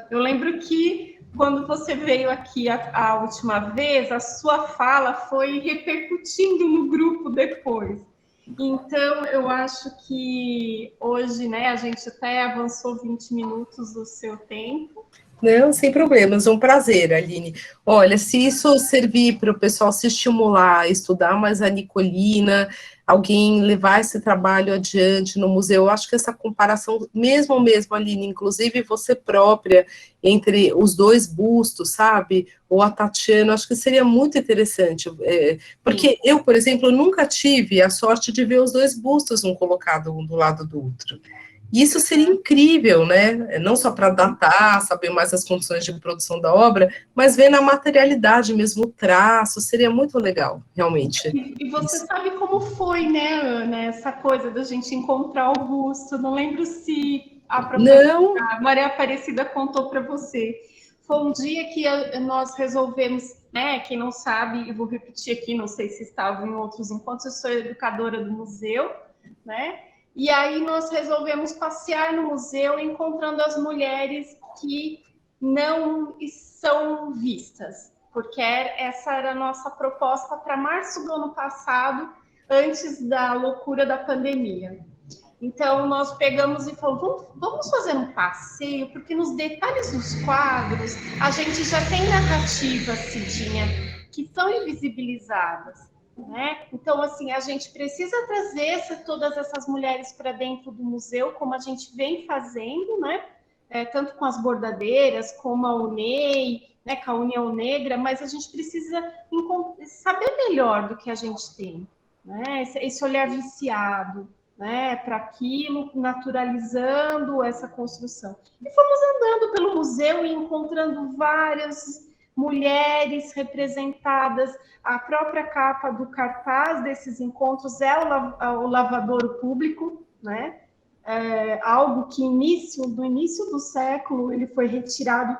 eu lembro que quando você veio aqui a última vez, a sua fala foi repercutindo no grupo depois. Então, eu acho que hoje, né, a gente até avançou 20 minutos do seu tempo. Não, sem problemas, um prazer, Aline. Olha, se isso servir para o pessoal se estimular a estudar mais a Nicolina, alguém levar esse trabalho adiante no museu, eu acho que essa comparação, mesmo, Aline, inclusive você própria, entre os dois bustos, sabe? Ou a Tatiana, acho que seria muito interessante, porque eu, por exemplo, nunca tive a sorte de ver os dois bustos, um colocado um do lado do outro. Isso seria incrível, né? Não só para datar, saber mais as condições de produção da obra, mas ver na materialidade mesmo o traço, seria muito legal, realmente. E você isso. sabe como foi, né, Ana, essa coisa da gente encontrar o busto. Não lembro se a professora Maria Aparecida contou para você. Foi um dia que nós resolvemos, né, quem não sabe, eu vou repetir aqui, não sei se estava em outros encontros, eu sou educadora do museu, né? E aí nós resolvemos passear no museu encontrando as mulheres que não são vistas, porque essa era a nossa proposta para março do ano passado, antes da loucura da pandemia. Então, nós pegamos e falamos, vamos fazer um passeio, porque nos detalhes dos quadros, a gente já tem narrativas, Cidinha, que são invisibilizadas. Né? Então, assim, a gente precisa trazer todas essas mulheres para dentro do museu, como a gente vem fazendo, né? Tanto com as bordadeiras, como a UNEI, né, com a União Negra, mas a gente precisa saber melhor do que a gente tem, né? Esse olhar viciado, né, para aquilo, naturalizando essa construção. E fomos andando pelo museu e encontrando várias mulheres representadas. A própria capa do cartaz desses encontros é o lavadouro público, né? Algo que no início do século ele foi retirado,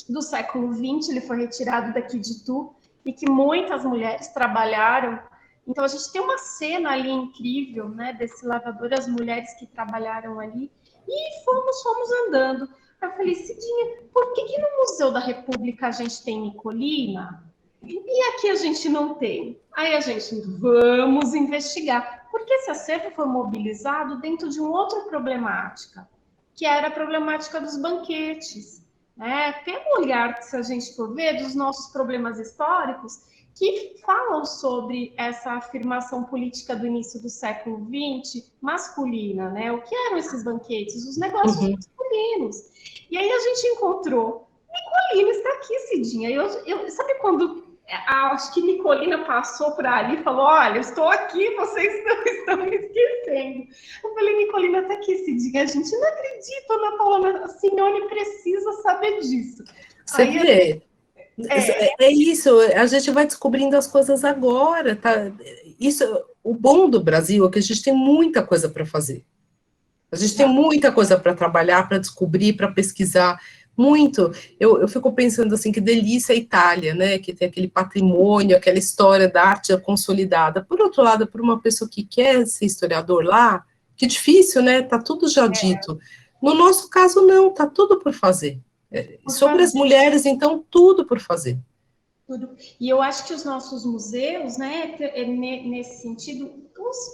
do século XX, ele foi retirado daqui de Itu, e que muitas mulheres trabalharam. Então, a gente tem uma cena ali incrível, né, desse lavador, as mulheres que trabalharam ali, e fomos andando. Eu falei, Cidinha, por que no Museu da República a gente tem Nicolina e aqui a gente não tem? Aí a gente, vamos investigar, porque esse acervo foi mobilizado dentro de uma outra problemática, que era a problemática dos banquetes. Né? Tem um olhar, se a gente for ver, dos nossos problemas históricos, que falam sobre essa afirmação política do início do século XX, masculina, né? O que eram esses banquetes? Os negócios masculinos. E aí a gente encontrou, Nicolina está aqui, Cidinha. Sabe quando acho que Nicolina passou por ali e falou, olha, eu estou aqui, vocês não estão me esquecendo. Eu falei, Nicolina está aqui, Cidinha. A gente não acredita, Ana Paula, a Simeone precisa saber disso. Você aí, vê... É isso, a gente vai descobrindo as coisas agora, tá? Isso, o bom do Brasil é que a gente tem muita coisa para fazer. A gente tem muita coisa para trabalhar, para descobrir, para pesquisar, muito. Eu fico pensando assim, que delícia a Itália, né? Que tem aquele patrimônio, aquela história da arte consolidada. Por outro lado, para uma pessoa que quer ser historiador lá, que difícil, né? Tá tudo já dito. No nosso caso, não, tá tudo por fazer. Sobre as mulheres, então, tudo por fazer. Tudo. E eu acho que os nossos museus, né, nesse sentido,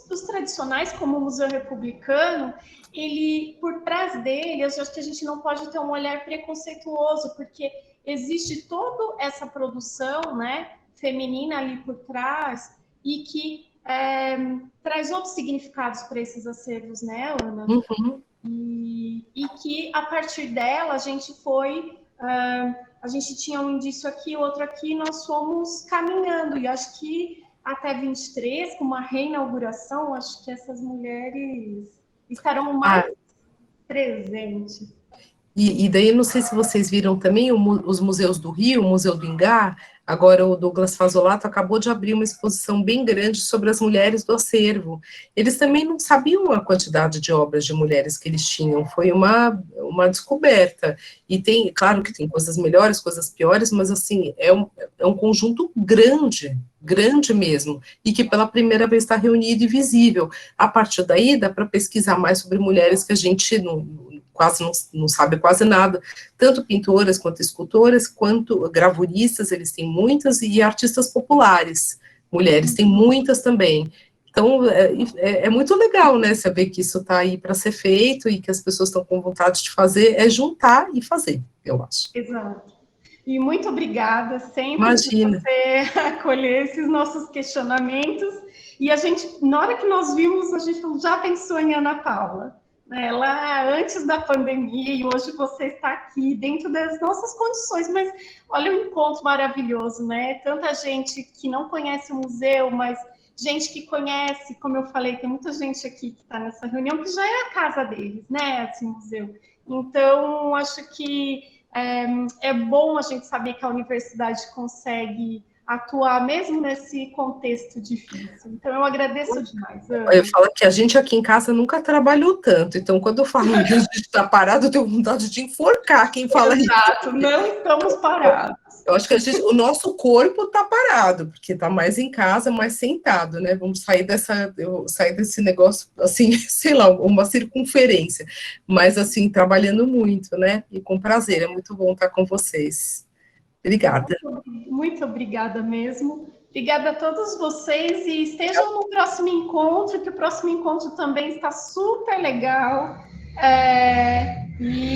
os tradicionais, como o Museu Republicano, ele, por trás dele, eu acho que a gente não pode ter um olhar preconceituoso, porque existe toda essa produção, né, feminina ali por trás, e que traz outros significados para esses acervos, né, Ana? Uhum. E que, a partir dela, a gente foi... a gente tinha um indício aqui, outro aqui, nós fomos caminhando, e acho que até 23, com uma reinauguração, acho que essas mulheres estarão mais presentes. E daí, não sei se vocês viram também os museus do Rio, o Museu do Ingá, agora o Douglas Fazolato acabou de abrir uma exposição bem grande sobre as mulheres do acervo. Eles também não sabiam a quantidade de obras de mulheres que eles tinham, foi uma descoberta. E tem, claro que tem coisas melhores, coisas piores, mas assim, é um conjunto grande, grande mesmo, e que pela primeira vez está reunido e visível. A partir daí, dá para pesquisar mais sobre mulheres que a gente quase não sabe quase nada, tanto pintoras quanto escultoras, quanto gravuristas, eles têm muitas, e artistas populares, mulheres, tem muitas também. Então, é muito legal, né, saber que isso está aí para ser feito e que as pessoas estão com vontade de fazer, é juntar e fazer, eu acho. Exato. E muito obrigada sempre Imagina. por você acolher esses nossos questionamentos. E a gente, na hora que nós vimos, a gente já pensou em Ana Paula, né? Lá antes da pandemia, e hoje você está aqui dentro das nossas condições. Mas olha o encontro maravilhoso, né? Tanta gente que não conhece o museu, mas gente que conhece, como eu falei, tem muita gente aqui que está nessa reunião que já é a casa deles, né? Esse museu. Então, acho que é bom a gente saber que a universidade consegue atuar mesmo nesse contexto difícil. Então, eu agradeço demais, Ana. Eu falo que a gente aqui em casa nunca trabalhou tanto, então quando eu falo que a gente está parado, eu tenho vontade de enforcar quem fala isso. Exato, não estamos parados. Eu acho que o nosso corpo está parado, porque está mais em casa, mais sentado, né? Vamos sair sair desse negócio, assim, sei lá, uma circunferência, mas assim, trabalhando muito, né? E com prazer, é muito bom estar com vocês. Obrigada. Muito obrigada mesmo. Obrigada a todos vocês e estejam no próximo encontro, que o próximo encontro também está super legal. E